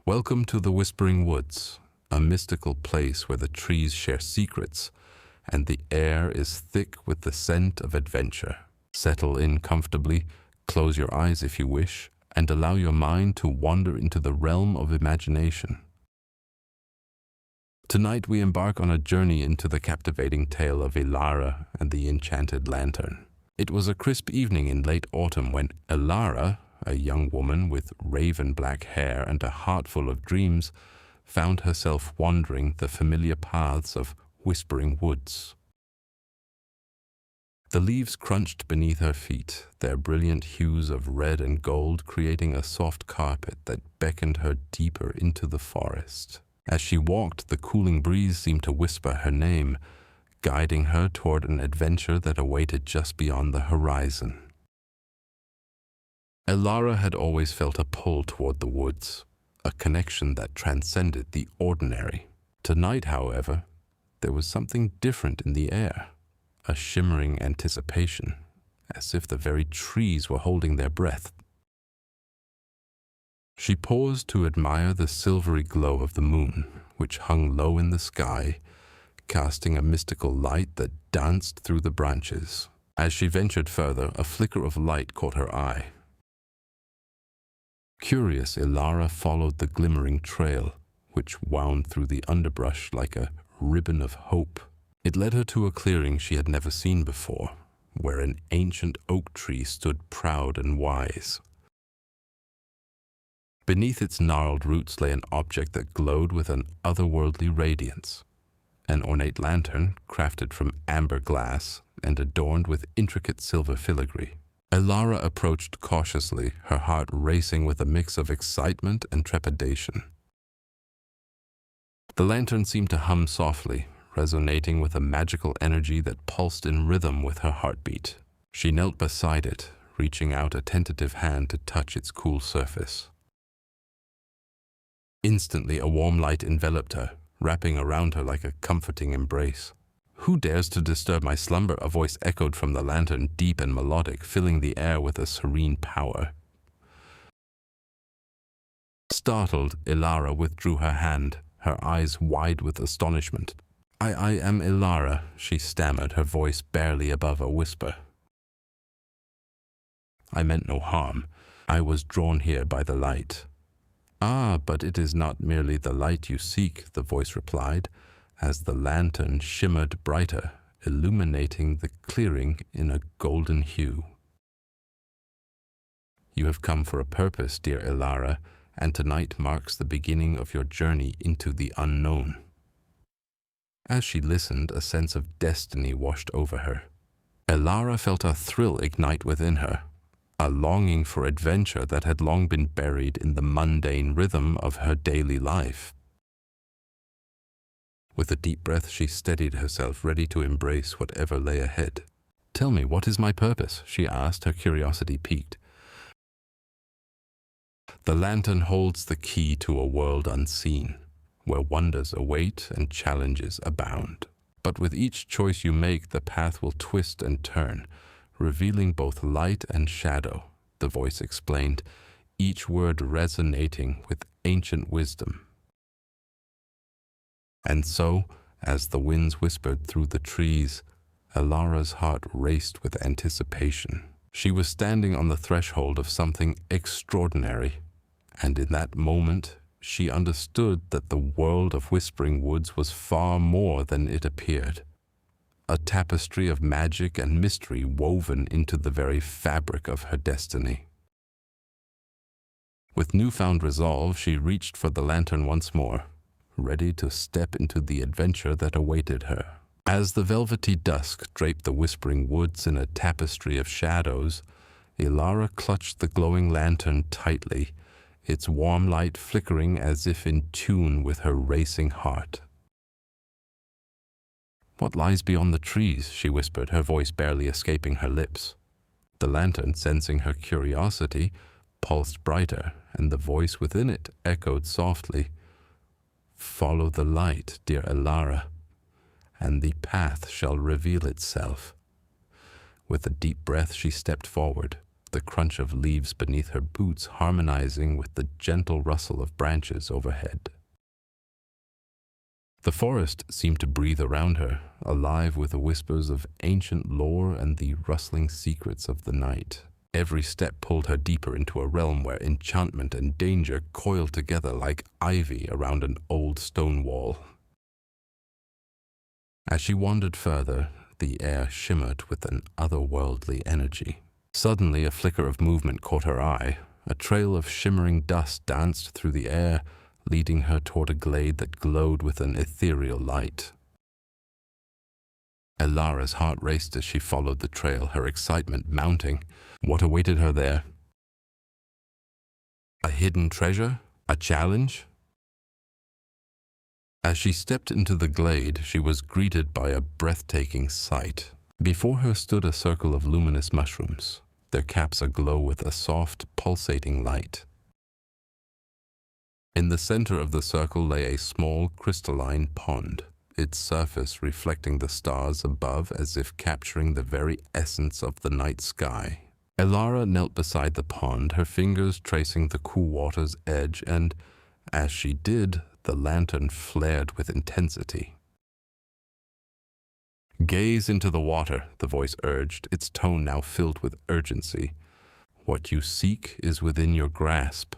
Welcome to the Whispering Woods, a mystical place where the trees share secrets and the air is thick with the scent of adventure. Settle in comfortably, close your eyes if you wish, and allow your mind to wander into the realm of imagination. Tonight we embark on a journey into the captivating tale of Elara and the Enchanted Lantern. It was a crisp evening in late autumn when Elara, a young woman with raven black hair and a heart full of dreams, found herself wandering the familiar paths of Whispering Woods. The leaves crunched beneath her feet, their brilliant hues of red and gold creating a soft carpet that beckoned her deeper into the forest. As she walked, the cooling breeze seemed to whisper her name, guiding her toward an adventure that awaited just beyond the horizon. Elara had always felt a pull toward the woods, a connection that transcended the ordinary. Tonight, however, there was something different in the air, a shimmering anticipation, as if the very trees were holding their breath. She paused to admire the silvery glow of the moon, which hung low in the sky, casting a mystical light that danced through the branches. As she ventured further, a flicker of light caught her eye. Curious, Elara followed the glimmering trail, which wound through the underbrush like a ribbon of hope. It led her to a clearing she had never seen before, where an ancient oak tree stood proud and wise. Beneath its gnarled roots lay an object that glowed with an otherworldly radiance, an ornate lantern crafted from amber glass and adorned with intricate silver filigree. Elara approached cautiously, her heart racing with a mix of excitement and trepidation. The lantern seemed to hum softly, resonating with a magical energy that pulsed in rhythm with her heartbeat. She knelt beside it, reaching out a tentative hand to touch its cool surface. Instantly, a warm light enveloped her, wrapping around her like a comforting embrace. "Who dares to disturb my slumber?" a voice echoed from the lantern, deep and melodic, filling the air with a serene power. Startled, Elara withdrew her hand, her eyes wide with astonishment. I am Elara," she stammered, her voice barely above a whisper. "I meant no harm. I was drawn here by the light." "Ah, but it is not merely the light you seek," the voice replied, as the lantern shimmered brighter, illuminating the clearing in a golden hue. "You have come for a purpose, dear Elara, and tonight marks the beginning of your journey into the unknown." As she listened, a sense of destiny washed over her. Elara felt a thrill ignite within her, a longing for adventure that had long been buried in the mundane rhythm of her daily life. With a deep breath, she steadied herself, ready to embrace whatever lay ahead. "Tell me, what is my purpose?" she asked, her curiosity piqued. "The lantern holds the key to a world unseen, where wonders await and challenges abound. But with each choice you make, the path will twist and turn, revealing both light and shadow," the voice explained, each word resonating with ancient wisdom. And so, as the winds whispered through the trees, Elara's heart raced with anticipation. She was standing on the threshold of something extraordinary, and in that moment she understood that the world of Whispering Woods was far more than it appeared. A tapestry of magic and mystery woven into the very fabric of her destiny. With newfound resolve, she reached for the lantern once more, ready to step into the adventure that awaited her. As the velvety dusk draped the Whispering Woods in a tapestry of shadows, Elara clutched the glowing lantern tightly, its warm light flickering as if in tune with her racing heart. "What lies beyond the trees?" she whispered, her voice barely escaping her lips. The lantern, sensing her curiosity, pulsed brighter, and the voice within it echoed softly, "Follow the light, dear Elara, and the path shall reveal itself." With a deep breath, she stepped forward, the crunch of leaves beneath her boots harmonizing with the gentle rustle of branches overhead. The forest seemed to breathe around her, alive with the whispers of ancient lore and the rustling secrets of the night. Every step pulled her deeper into a realm where enchantment and danger coiled together like ivy around an old stone wall. As she wandered further, the air shimmered with an otherworldly energy. Suddenly, a flicker of movement caught her eye. A trail of shimmering dust danced through the air, leading her toward a glade that glowed with an ethereal light. Elara's heart raced as she followed the trail, her excitement mounting. What awaited her there? A hidden treasure? A challenge? As she stepped into the glade, she was greeted by a breathtaking sight. Before her stood a circle of luminous mushrooms, their caps aglow with a soft, pulsating light. In the center of the circle lay a small, crystalline pond, its surface reflecting the stars above as if capturing the very essence of the night sky. Elara knelt beside the pond, her fingers tracing the cool water's edge, and as she did, the lantern flared with intensity. "Gaze into the water," the voice urged, its tone now filled with urgency. "What you seek is within your grasp."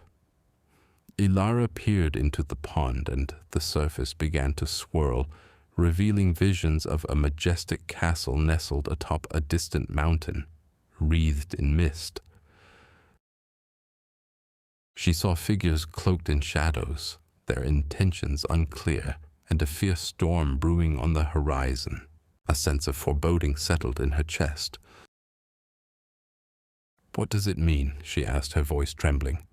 Elara peered into the pond, and the surface began to swirl, revealing visions of a majestic castle nestled atop a distant mountain, wreathed in mist. She saw figures cloaked in shadows, their intentions unclear, and a fierce storm brewing on the horizon. A sense of foreboding settled in her chest. "What does it mean?" she asked, her voice trembling.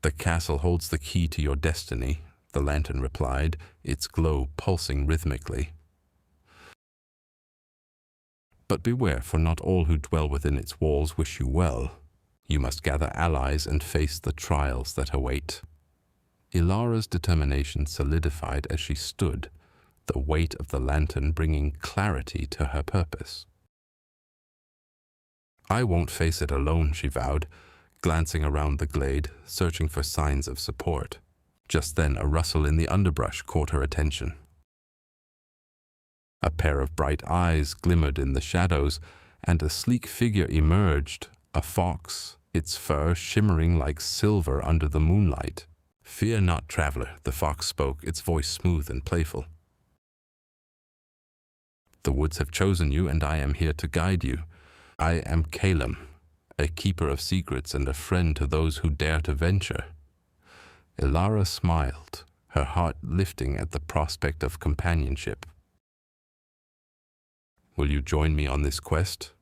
"The castle holds the key to your destiny," the lantern replied, its glow pulsing rhythmically. "But beware, for not all who dwell within its walls wish you well. You must gather allies and face the trials that await." Elara's determination solidified as she stood, the weight of the lantern bringing clarity to her purpose. "I won't face it alone," she vowed, glancing around the glade, searching for signs of support. Just then, a rustle in the underbrush caught her attention. A pair of bright eyes glimmered in the shadows, and a sleek figure emerged, a fox, its fur shimmering like silver under the moonlight. "Fear not, traveler," the fox spoke, its voice smooth and playful. "The woods have chosen you, and I am here to guide you. I am Calum, a keeper of secrets and a friend to those who dare to venture." Elara smiled, her heart lifting at the prospect of companionship. "Will you join me on this quest?"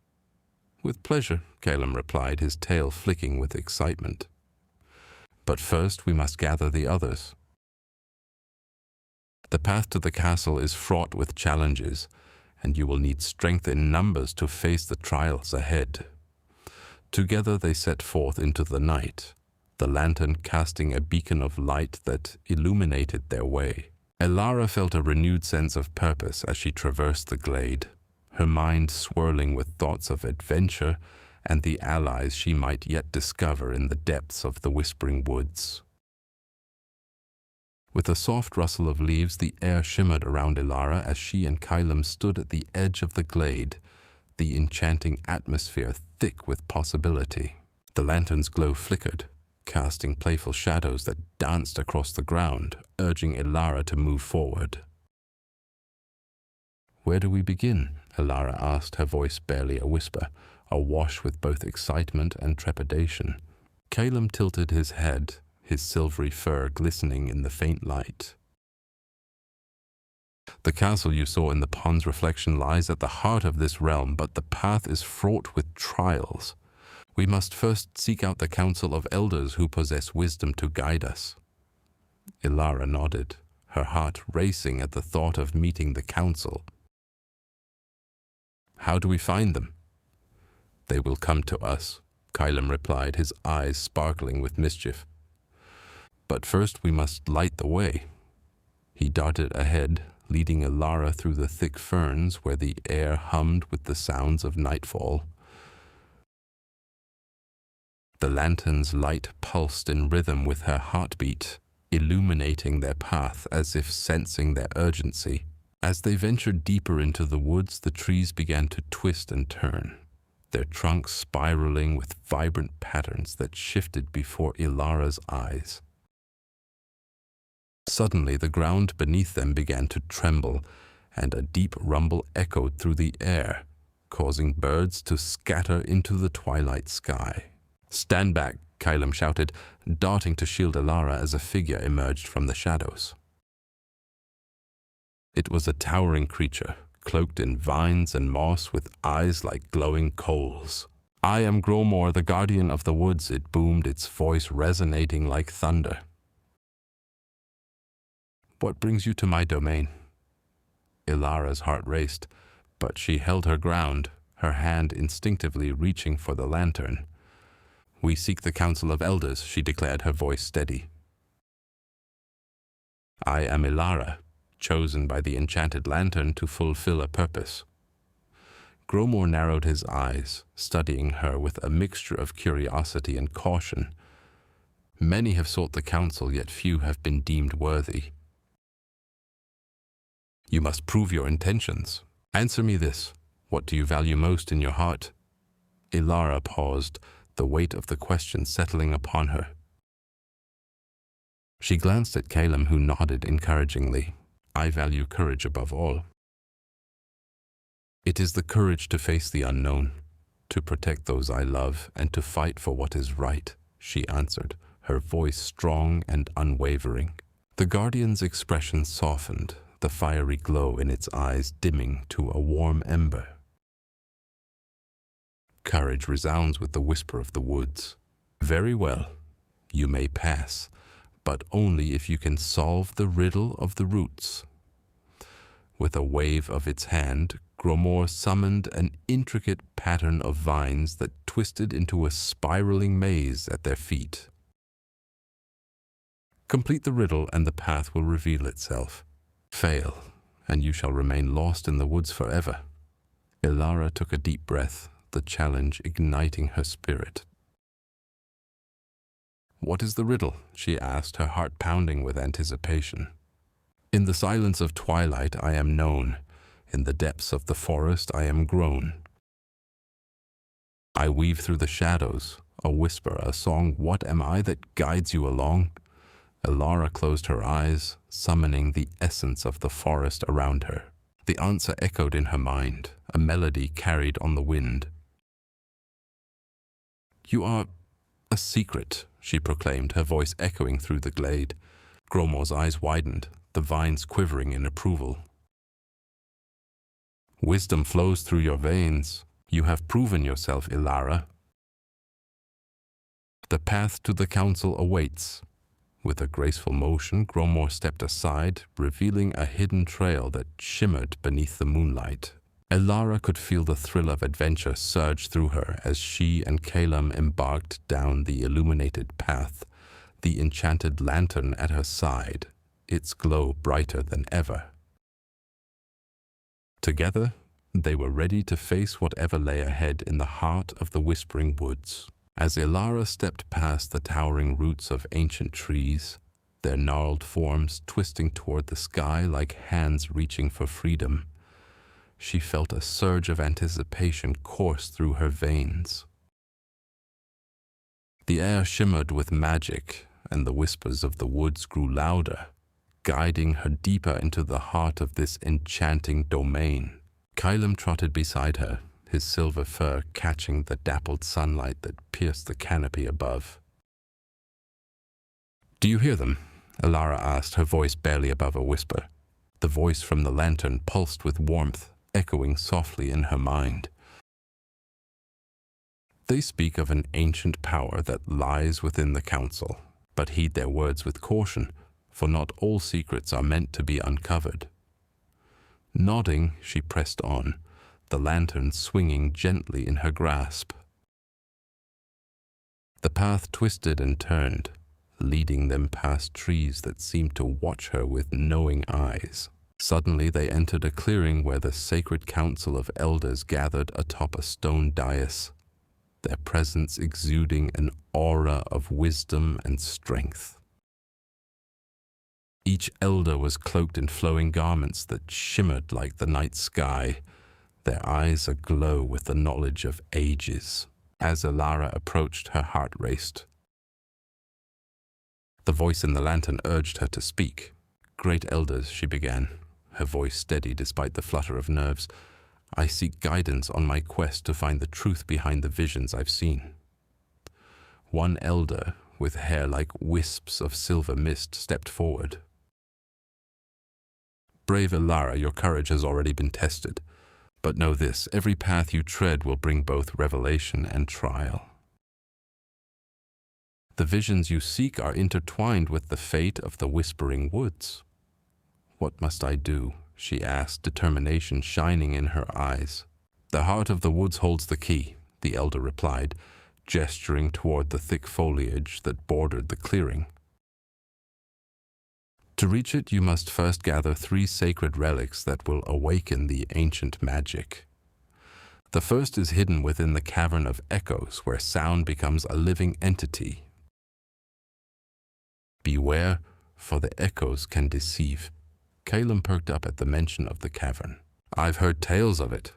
"With pleasure," Calum replied, his tail flicking with excitement. "But first we must gather the others. The path to the castle is fraught with challenges, and you will need strength in numbers to face the trials ahead." Together they set forth into the night, the lantern casting a beacon of light that illuminated their way. Elara felt a renewed sense of purpose as she traversed the glade, her mind swirling with thoughts of adventure and the allies she might yet discover in the depths of the whispering woods. With a soft rustle of leaves, the air shimmered around Elara as she and Calum stood at the edge of the glade, the enchanting atmosphere thick with possibility. The lantern's glow flickered, casting playful shadows that danced across the ground, urging Elara to move forward. "Where do we begin?" Elara asked, her voice barely a whisper, awash with both excitement and trepidation. Calum tilted his head, his silvery fur glistening in the faint light. "The castle you saw in the pond's reflection lies at the heart of this realm, but the path is fraught with trials. We must first seek out the council of elders who possess wisdom to guide us." Elara nodded, her heart racing at the thought of meeting the council. "How do we find them?" "They will come to us," Calum replied, his eyes sparkling with mischief. "But first we must light the way." He darted ahead, leading Elara through the thick ferns where the air hummed with the sounds of nightfall. The lantern's light pulsed in rhythm with her heartbeat, illuminating their path as if sensing their urgency. As they ventured deeper into the woods, the trees began to twist and turn, their trunks spiraling with vibrant patterns that shifted before Elara's eyes. Suddenly, the ground beneath them began to tremble, and a deep rumble echoed through the air, causing birds to scatter into the twilight sky. "Stand back," Kylam shouted, darting to shield Elara as a figure emerged from the shadows. It was a towering creature, cloaked in vines and moss with eyes like glowing coals. "I am Gromor, the guardian of the woods," it boomed, its voice resonating like thunder. "What brings you to my domain?" Elara's heart raced, but she held her ground, her hand instinctively reaching for the lantern. "We seek the Council of Elders," she declared, her voice steady. "I am Elara, chosen by the enchanted lantern to fulfill a purpose." Gromor narrowed his eyes, studying her with a mixture of curiosity and caution. Many have sought the council, yet few have been deemed worthy. "You must prove your intentions. Answer me this. What do you value most in your heart?" Elara paused, the weight of the question settling upon her. She glanced at Kylam, who nodded encouragingly. "I value courage above all." "It is the courage to face the unknown, to protect those I love, and to fight for what is right," she answered, her voice strong and unwavering. The Guardian's expression softened, the fiery glow in its eyes dimming to a warm ember. "Courage resounds with the whisper of the woods. Very well, you may pass, but only if you can solve the riddle of the roots." With a wave of its hand, Gromor summoned an intricate pattern of vines that twisted into a spiraling maze at their feet. "Complete the riddle and the path will reveal itself. Fail, and you shall remain lost in the woods forever." Elara took a deep breath, the challenge igniting her spirit. "What is the riddle?" she asked, her heart pounding with anticipation. "In the silence of twilight I am known. In the depths of the forest I am grown. I weave through the shadows, a whisper, a song. What am I that guides you along?" Elara closed her eyes, summoning the essence of the forest around her. The answer echoed in her mind, a melody carried on the wind. "You are a secret," she proclaimed, her voice echoing through the glade. Gromor's eyes widened, the vines quivering in approval. "Wisdom flows through your veins. You have proven yourself, Elara. The path to the council awaits." With a graceful motion, Gromor stepped aside, revealing a hidden trail that shimmered beneath the moonlight. Elara could feel the thrill of adventure surge through her as she and Kylam embarked down the illuminated path, the enchanted lantern at her side, its glow brighter than ever. Together, they were ready to face whatever lay ahead in the heart of the Whispering Woods. As Elara stepped past the towering roots of ancient trees, their gnarled forms twisting toward the sky like hands reaching for freedom, she felt a surge of anticipation course through her veins. The air shimmered with magic, and the whispers of the woods grew louder, guiding her deeper into the heart of this enchanting domain. Kylam trotted beside her, his silver fur catching the dappled sunlight that pierced the canopy above. "Do you hear them?" Elara asked, her voice barely above a whisper. The voice from the lantern pulsed with warmth, echoing softly in her mind. "They speak of an ancient power that lies within the council, but heed their words with caution, for not all secrets are meant to be uncovered." Nodding, she pressed on, the lantern swinging gently in her grasp. The path twisted and turned, leading them past trees that seemed to watch her with knowing eyes. Suddenly they entered a clearing where the sacred council of elders gathered atop a stone dais. their presence exuding an aura of wisdom and strength. Each elder was cloaked in flowing garments that shimmered like the night sky, their eyes aglow with the knowledge of ages. As Elara approached, her heart raced. The voice in the lantern urged her to speak. "Great elders," she began, her voice steady despite the flutter of nerves, "I seek guidance on my quest to find the truth behind the visions I've seen." One elder, with hair like wisps of silver mist, stepped forward. "Brave Elara, your courage has already been tested. But know this, every path you tread will bring both revelation and trial. The visions you seek are intertwined with the fate of the Whispering Woods." "What must I do?" she asked, determination shining in her eyes. "The heart of the woods holds the key," the elder replied, gesturing toward the thick foliage that bordered the clearing. "To reach it, you must first gather 3 sacred relics that will awaken the ancient magic. The first is hidden within the Cavern of Echoes, where sound becomes a living entity. Beware, for the echoes can deceive." Calum perked up at the mention of the cavern. "I've heard tales of it.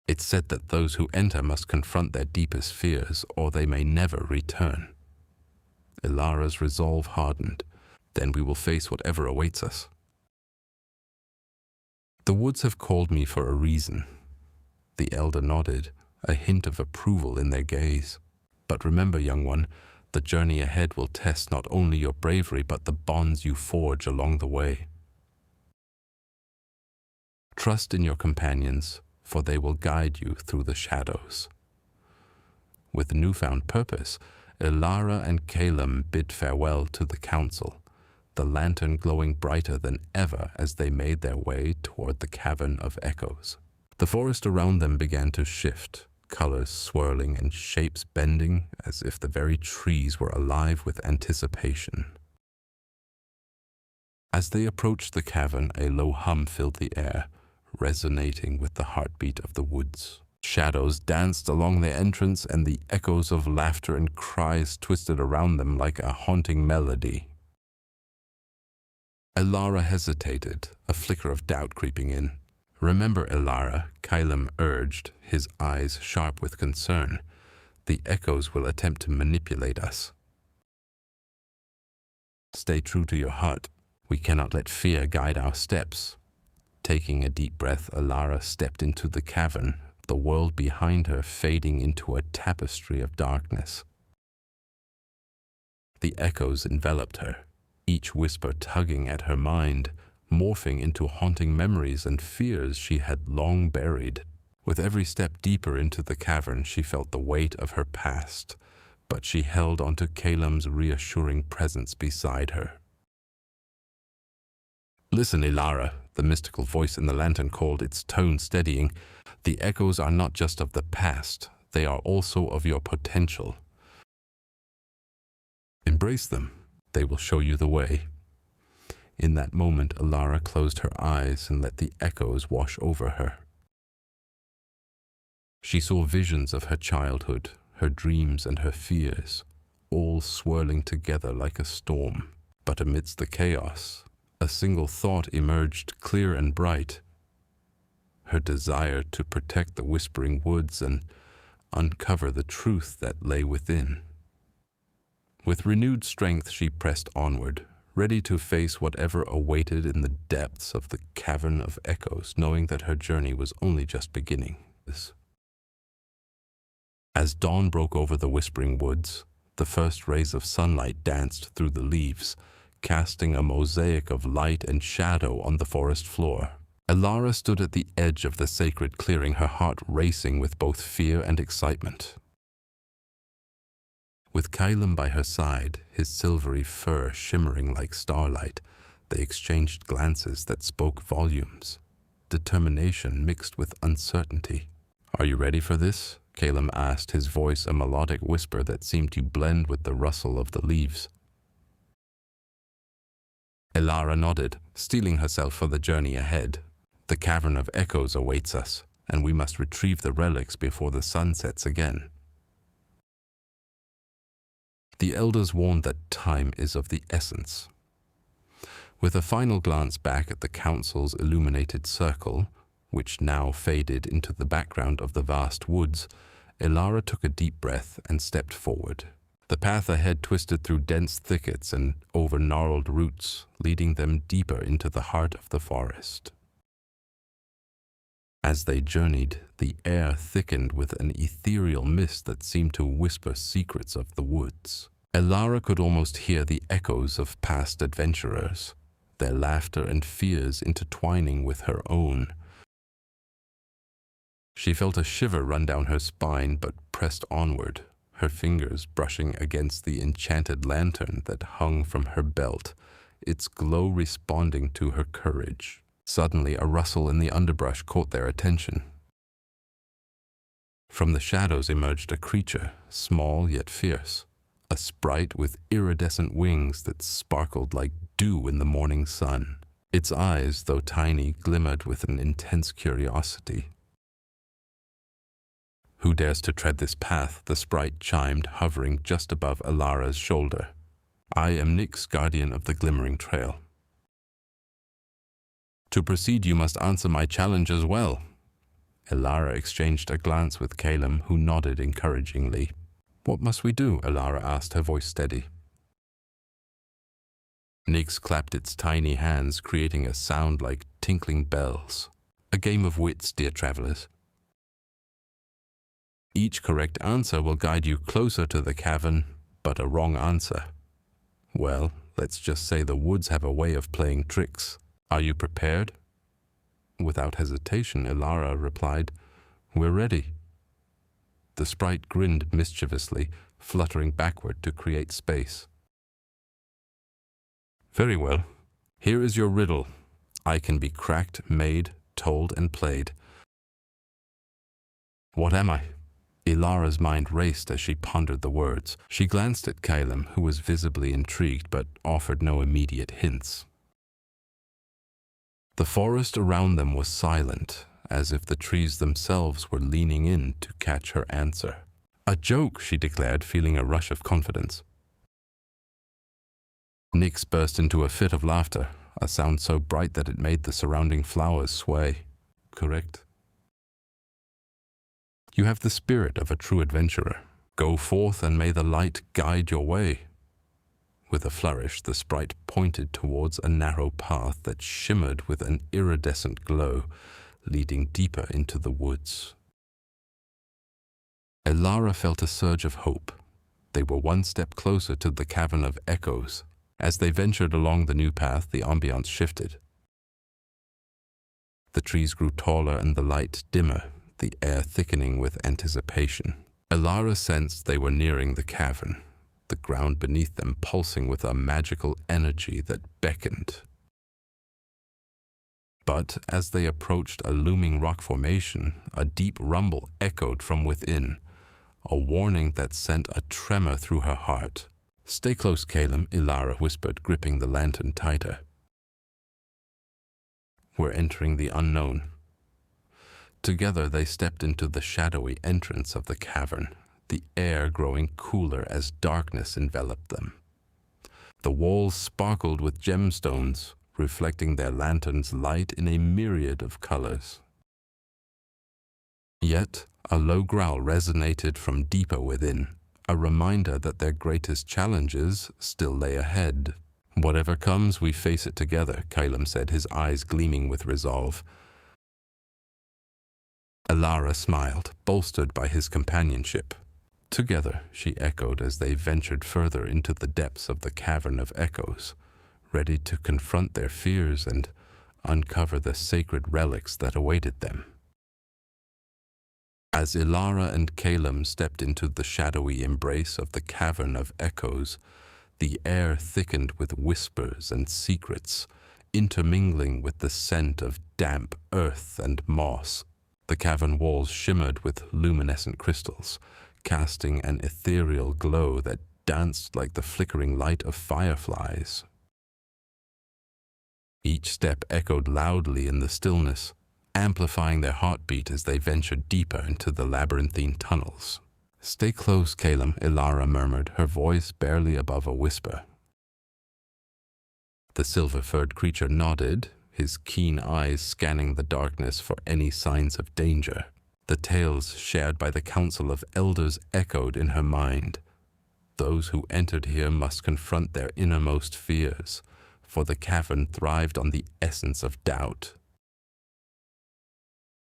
It's said that those who enter must confront their deepest fears, or they may never return." Elara's resolve hardened. "Then we will face whatever awaits us." "The woods have called me for a reason." The elder nodded, a hint of approval in their gaze. "But remember, young one, the journey ahead will test not only your bravery, but the bonds you forge along the way. Trust in your companions, for they will guide you through the shadows." With newfound purpose, Elara and Calum bid farewell to the council, the lantern glowing brighter than ever as they made their way toward the Cavern of Echoes. The forest around them began to shift, colors swirling and shapes bending as if the very trees were alive with anticipation. As they approached the cavern, a low hum filled the air, resonating with the heartbeat of the woods. Shadows danced along the entrance, and the echoes of laughter and cries twisted around them like a haunting melody. Elara hesitated, a flicker of doubt creeping in. "Remember, Elara," Calum urged, his eyes sharp with concern. "The echoes will attempt to manipulate us. Stay true to your heart. We cannot let fear guide our steps." Taking a deep breath, Elara stepped into the cavern, the world behind her fading into a tapestry of darkness. The echoes enveloped her, each whisper tugging at her mind, morphing into haunting memories and fears she had long buried. With every step deeper into the cavern, she felt the weight of her past, but she held onto Calum's reassuring presence beside her. "Listen, Elara," the mystical voice in the lantern called, its tone steadying. "The echoes are not just of the past, they are also of your potential. Embrace them. They will show you the way." In that moment, Elara closed her eyes and let the echoes wash over her. She saw visions of her childhood, her dreams and her fears, all swirling together like a storm. But amidst the chaos, a single thought emerged clear and bright: her desire to protect the Whispering Woods and uncover the truth that lay within. With renewed strength, she pressed onward, ready to face whatever awaited in the depths of the Cavern of Echoes, knowing that her journey was only just beginning. As dawn broke over the Whispering Woods, the first rays of sunlight danced through the leaves, casting a mosaic of light and shadow on the forest floor. Elara stood at the edge of the sacred clearing, her heart racing with both fear and excitement. With Calum by her side, his silvery fur shimmering like starlight, they exchanged glances that spoke volumes, determination mixed with uncertainty. "Are you ready for this?" Calum asked, his voice a melodic whisper that seemed to blend with the rustle of the leaves. Elara nodded, steeling herself for the journey ahead. "The Cavern of Echoes awaits us. and we must retrieve the relics before the sun sets again. The elders warned that time is of the essence. With a final glance back at the council's illuminated circle, which now faded into the background of the vast woods, Elara took a deep breath and stepped forward. The path ahead twisted through dense thickets and over gnarled roots, leading them deeper into the heart of the forest. As they journeyed, the air thickened with an ethereal mist that seemed to whisper secrets of the woods. Elara could almost hear the echoes of past adventurers, their laughter and fears intertwining with her own. She felt a shiver run down her spine, but pressed onward, her fingers brushing against the enchanted lantern that hung from her belt, its glow responding to her courage. Suddenly, a rustle in the underbrush caught their attention. From the shadows emerged a creature, small yet fierce, a sprite with iridescent wings that sparkled like dew in the morning sun. Its eyes, though tiny, glimmered with an intense curiosity. "Who dares to tread this path?" the sprite chimed, hovering just above Elara's shoulder. "I am Nyx, guardian of the glimmering trail. To proceed, you must answer my challenge as well." Elara exchanged a glance with Calum, who nodded encouragingly. "What must we do?" Elara asked, her voice steady. Nyx clapped its tiny hands, creating a sound like tinkling bells. "A game of wits, dear travelers. Each correct answer will guide you closer to the cavern, but a wrong answer, well, let's just say the woods have a way of playing tricks. Are you prepared?" Without hesitation, Elara replied, "We're ready." The sprite grinned mischievously, fluttering backward to create space. "Very well. Here is your riddle. I can be cracked, made, told, and played. What am I?" Elara's mind raced as she pondered the words. She glanced at Calum, who was visibly intrigued but offered no immediate hints. The forest around them was silent, as if the trees themselves were leaning in to catch her answer. "A joke," she declared, feeling a rush of confidence. Nyx burst into a fit of laughter, a sound so bright that it made the surrounding flowers sway. "Correct. You have the spirit of a true adventurer. Go forth and may the light guide your way." With a flourish, the sprite pointed towards a narrow path that shimmered with an iridescent glow, leading deeper into the woods. Elara felt a surge of hope. They were one step closer to the Cavern of Echoes. As they ventured along the new path, the ambiance shifted. The trees grew taller and the light dimmer, the air thickening with anticipation. Elara sensed they were nearing the cavern, the ground beneath them pulsing with a magical energy that beckoned. But as they approached a looming rock formation, a deep rumble echoed from within, a warning that sent a tremor through her heart. "Stay close, Calum," Elara whispered, gripping the lantern tighter. "We're entering the unknown." Together they stepped into the shadowy entrance of the cavern, the air growing cooler as darkness enveloped them. The walls sparkled with gemstones, reflecting their lantern's light in a myriad of colors. Yet a low growl resonated from deeper within, a reminder that their greatest challenges still lay ahead. "Whatever comes, we face it together," Calum said, his eyes gleaming with resolve. Elara smiled, bolstered by his companionship. "Together," she echoed as they ventured further into the depths of the Cavern of Echoes, ready to confront their fears and uncover the sacred relics that awaited them. As Elara and Calum stepped into the shadowy embrace of the Cavern of Echoes, the air thickened with whispers and secrets, intermingling with the scent of damp earth and moss. The cavern walls shimmered with luminescent crystals, casting an ethereal glow that danced like the flickering light of fireflies. Each step echoed loudly in the stillness, amplifying their heartbeat as they ventured deeper into the labyrinthine tunnels. "Stay close, Calum," Elara murmured, her voice barely above a whisper. The silver-furred creature nodded, his keen eyes scanning the darkness for any signs of danger. The tales shared by the Council of Elders echoed in her mind. Those who entered here must confront their innermost fears, for the cavern thrived on the essence of doubt.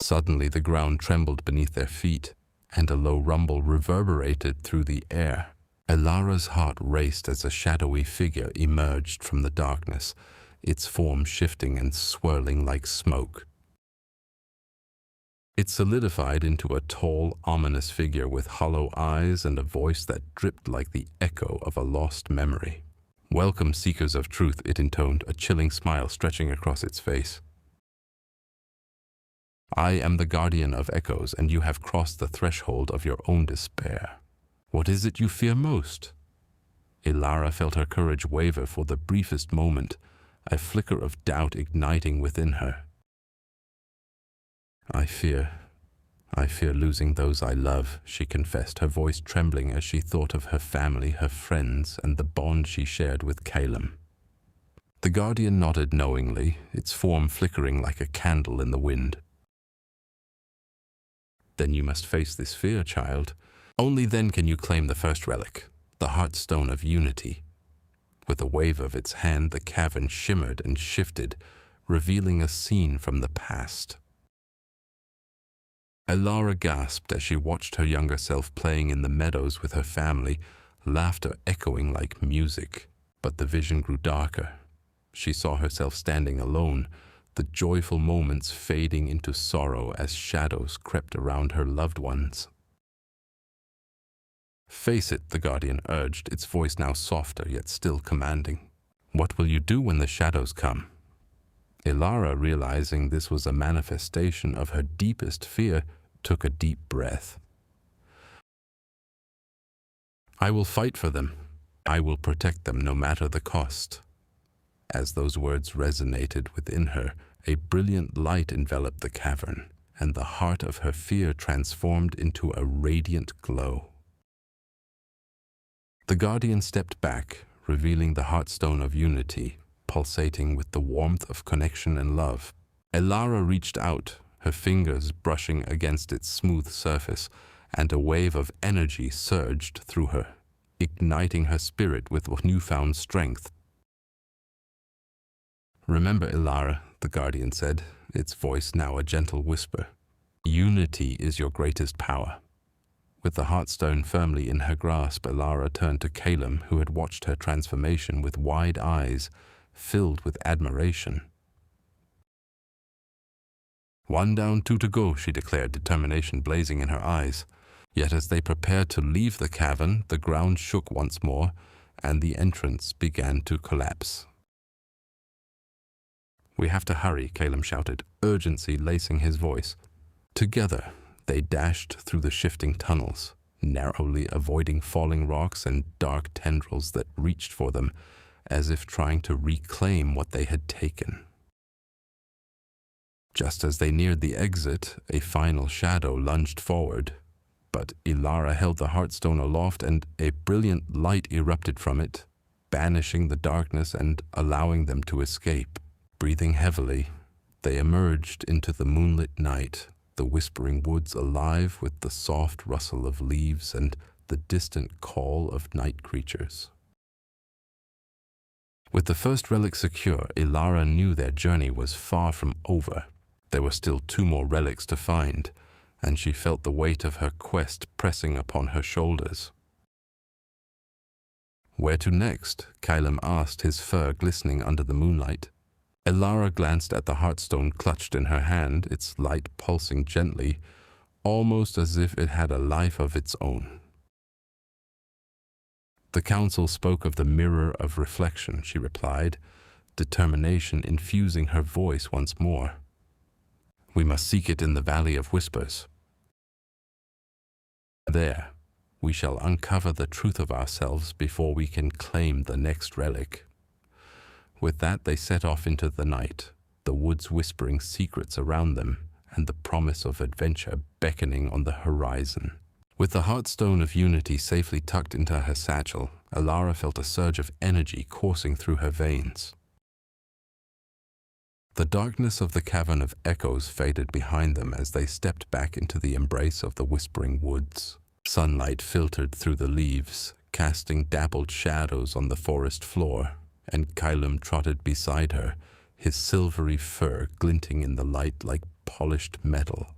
Suddenly the ground trembled beneath their feet, and a low rumble reverberated through the air. Elara's heart raced as a shadowy figure emerged from the darkness, its form shifting and swirling like smoke. It solidified into a tall, ominous figure with hollow eyes and a voice that dripped like the echo of a lost memory. "Welcome, seekers of truth," it intoned, a chilling smile stretching across its face. "I am the guardian of echoes, and you have crossed the threshold of your own despair. What is it you fear most?" Elara felt her courage waver for the briefest moment, a flicker of doubt igniting within her. I fear losing those I love," she confessed, her voice trembling as she thought of her family, her friends, and the bond she shared with Calum. The guardian nodded knowingly, its form flickering like a candle in the wind. "Then you must face this fear, child. Only then can you claim the first relic, the Heartstone of Unity." With a wave of its hand, the cavern shimmered and shifted, revealing a scene from the past. Elara gasped as she watched her younger self playing in the meadows with her family, laughter echoing like music. But the vision grew darker. She saw herself standing alone, the joyful moments fading into sorrow as shadows crept around her loved ones. "Face it," the guardian urged, its voice now softer yet still commanding. "What will you do when the shadows come?" Elara, realizing this was a manifestation of her deepest fear, took a deep breath. "I will fight for them. I will protect them no matter the cost." As those words resonated within her, a brilliant light enveloped the cavern, and the heart of her fear transformed into a radiant glow. The guardian stepped back, revealing the Heartstone of Unity, pulsating with the warmth of connection and love. Elara reached out, her fingers brushing against its smooth surface, and a wave of energy surged through her, igniting her spirit with newfound strength. "Remember, Elara," the guardian said, its voice now a gentle whisper, "unity is your greatest power." With the Heartstone firmly in her grasp, Elara turned to Calum, who had watched her transformation with wide eyes, filled with admiration. "One down, two to go," she declared, determination blazing in her eyes. Yet as they prepared to leave the cavern, the ground shook once more, and the entrance began to collapse. "We have to hurry," Calum shouted, urgency lacing his voice. Together, they dashed through the shifting tunnels, narrowly avoiding falling rocks and dark tendrils that reached for them, as if trying to reclaim what they had taken. Just as they neared the exit, a final shadow lunged forward, but Elara held the Heartstone aloft and a brilliant light erupted from it, banishing the darkness and allowing them to escape. Breathing heavily, they emerged into the moonlit night, the whispering woods alive with the soft rustle of leaves and the distant call of night creatures. With the first relic secure, Elara knew their journey was far from over. There were still 2 more relics to find, and she felt the weight of her quest pressing upon her shoulders. "Where to next?" Calum asked, his fur glistening under the moonlight. Elara glanced at the Heartstone clutched in her hand, its light pulsing gently, almost as if it had a life of its own. "The council spoke of the mirror of reflection," she replied, determination infusing her voice once more. "We must seek it in the Valley of Whispers. There, we shall uncover the truth of ourselves before we can claim the next relic." With that, they set off into the night, the woods whispering secrets around them, and the promise of adventure beckoning on the horizon. With the Heartstone of Unity safely tucked into her satchel, Elara felt a surge of energy coursing through her veins. The darkness of the Cavern of Echoes faded behind them as they stepped back into the embrace of the whispering woods. Sunlight filtered through the leaves, casting dappled shadows on the forest floor, and Kylum trotted beside her, his silvery fur glinting in the light like polished metal.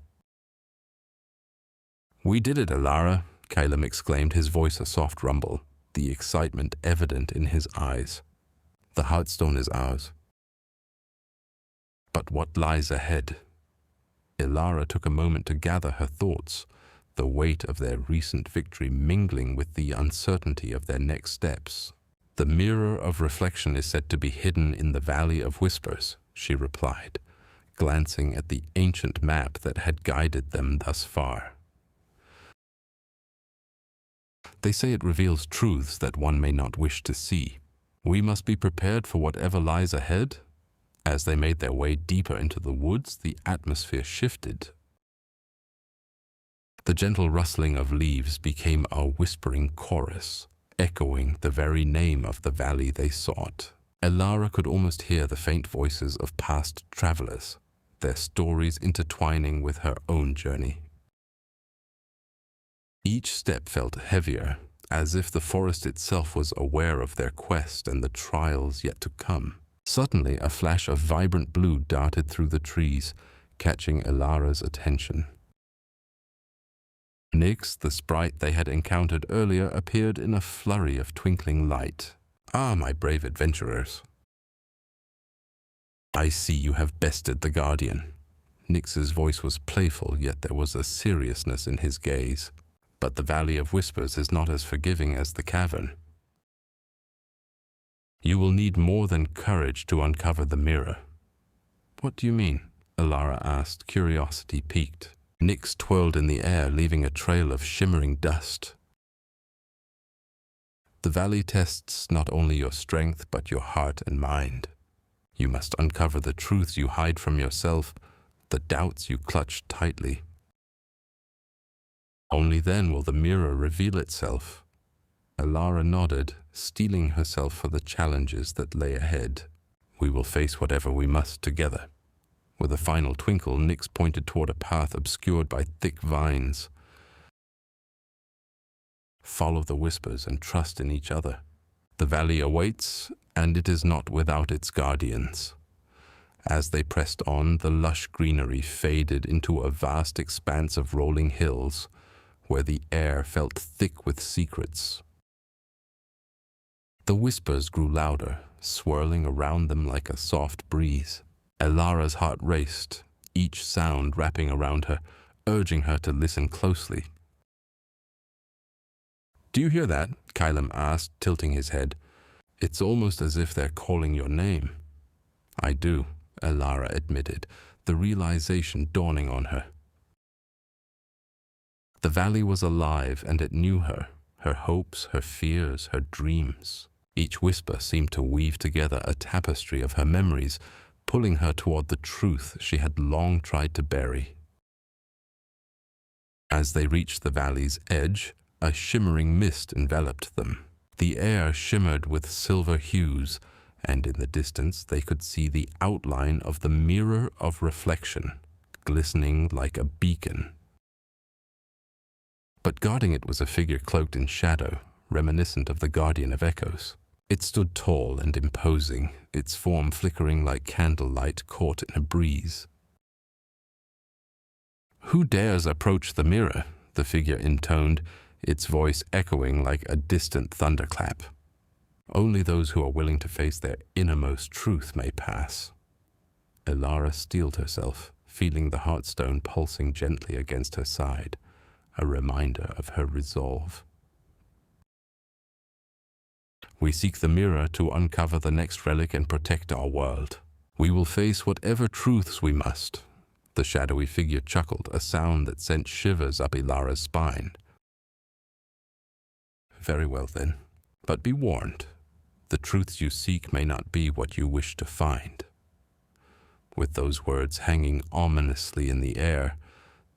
"We did it, Elara," Kylum exclaimed, his voice a soft rumble, the excitement evident in his eyes. "The Heartstone is ours." But what lies ahead? Elara took a moment to gather her thoughts, the weight of their recent victory mingling with the uncertainty of their next steps. "The mirror of reflection is said to be hidden in the Valley of Whispers," she replied, glancing at the ancient map that had guided them thus far. "They say it reveals truths that one may not wish to see. We must be prepared for whatever lies ahead." As they made their way deeper into the woods, the atmosphere shifted. The gentle rustling of leaves became a whispering chorus, echoing the very name of the valley they sought. Elara could almost hear the faint voices of past travelers, their stories intertwining with her own journey. Each step felt heavier, as if the forest itself was aware of their quest and the trials yet to come. Suddenly, a flash of vibrant blue darted through the trees, catching Elara's attention. Nyx, the sprite they had encountered earlier, appeared in a flurry of twinkling light. "Ah, my brave adventurers. I see you have bested the Guardian." Nyx's voice was playful, yet there was a seriousness in his gaze. "But the Valley of Whispers is not as forgiving as the cavern. You will need more than courage to uncover the mirror." "What do you mean?" Elara asked, curiosity piqued. Nyx twirled in the air, leaving a trail of shimmering dust. "The valley tests not only your strength, but your heart and mind. You must uncover the truths you hide from yourself, the doubts you clutch tightly. Only then will the mirror reveal itself." Elara nodded, steeling herself for the challenges that lay ahead. "We will face whatever we must together." With a final twinkle, Nyx pointed toward a path obscured by thick vines. "Follow the whispers and trust in each other. The valley awaits, and it is not without its guardians." As they pressed on, the lush greenery faded into a vast expanse of rolling hills, where the air felt thick with secrets. The whispers grew louder, swirling around them like a soft breeze. Elara's heart raced, each sound wrapping around her, urging her to listen closely. "Do you hear that?" Kylum asked, tilting his head. "It's almost as if they're calling your name." "I do," Elara admitted, the realization dawning on her. The valley was alive, and it knew her hopes, her fears, her dreams. Each whisper seemed to weave together a tapestry of her memories, pulling her toward the truth she had long tried to bury. As they reached the valley's edge, a shimmering mist enveloped them. The air shimmered with silver hues, and in the distance they could see the outline of the mirror of reflection, glistening like a beacon. But guarding it was a figure cloaked in shadow, reminiscent of the Guardian of Echoes. It stood tall and imposing, its form flickering like candlelight caught in a breeze. "Who dares approach the mirror?" the figure intoned, its voice echoing like a distant thunderclap. "Only those who are willing to face their innermost truth may pass." Elara steeled herself, feeling the Heartstone pulsing gently against her side, a reminder of her resolve. "We seek the mirror to uncover the next relic and protect our world. We will face whatever truths we must." The shadowy figure chuckled, a sound that sent shivers up Elara's spine. "Very well then, but be warned. The truths you seek may not be what you wish to find." With those words hanging ominously in the air,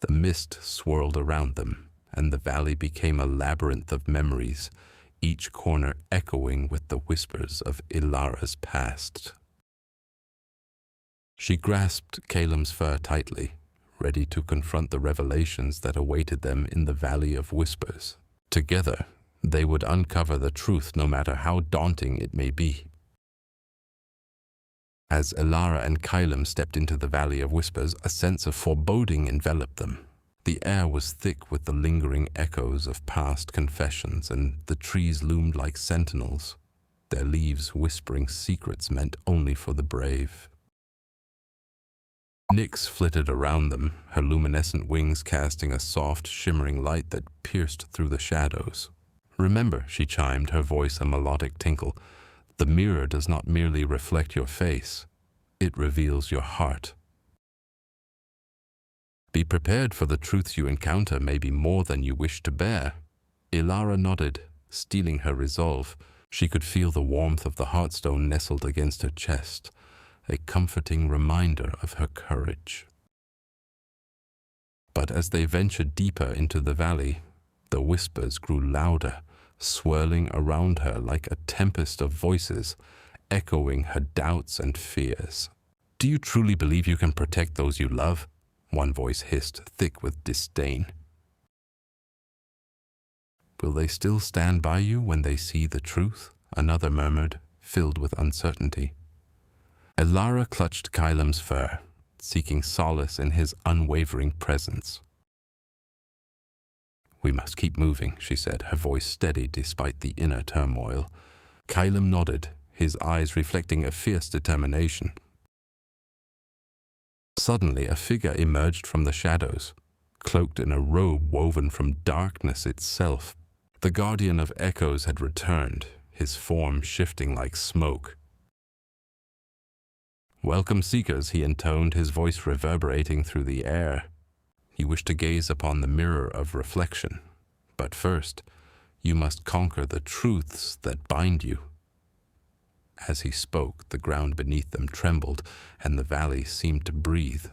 the mist swirled around them, and the valley became a labyrinth of memories, each corner echoing with the whispers of Elara's past. She grasped Calem's fur tightly, ready to confront the revelations that awaited them in the Valley of Whispers. Together, they would uncover the truth no matter how daunting it may be. As Elara and Calem stepped into the Valley of Whispers, a sense of foreboding enveloped them. The air was thick with the lingering echoes of past confessions, and the trees loomed like sentinels, their leaves whispering secrets meant only for the brave. Nyx flitted around them, her luminescent wings casting a soft, shimmering light that pierced through the shadows. "Remember," she chimed, her voice a melodic tinkle, "the mirror does not merely reflect your face, it reveals your heart. Be prepared, for the truths you encounter may be more than you wish to bear." Elara nodded, steeling her resolve. She could feel the warmth of the heartstone nestled against her chest, a comforting reminder of her courage. But as they ventured deeper into the valley, the whispers grew louder, swirling around her like a tempest of voices, echoing her doubts and fears. "Do you truly believe you can protect those you love?" one voice hissed, thick with disdain. "Will they still stand by you when they see the truth?" another murmured, filled with uncertainty. Elara clutched Calem's fur, seeking solace in his unwavering presence. "We must keep moving," she said, her voice steady despite the inner turmoil. Calem nodded, his eyes reflecting a fierce determination. Suddenly, a figure emerged from the shadows, cloaked in a robe woven from darkness itself. The Guardian of Echoes had returned, his form shifting like smoke. "Welcome, seekers," he intoned, his voice reverberating through the air. "You wish to gaze upon the mirror of reflection. But first, you must conquer the truths that bind you." As he spoke, the ground beneath them trembled, and the valley seemed to breathe.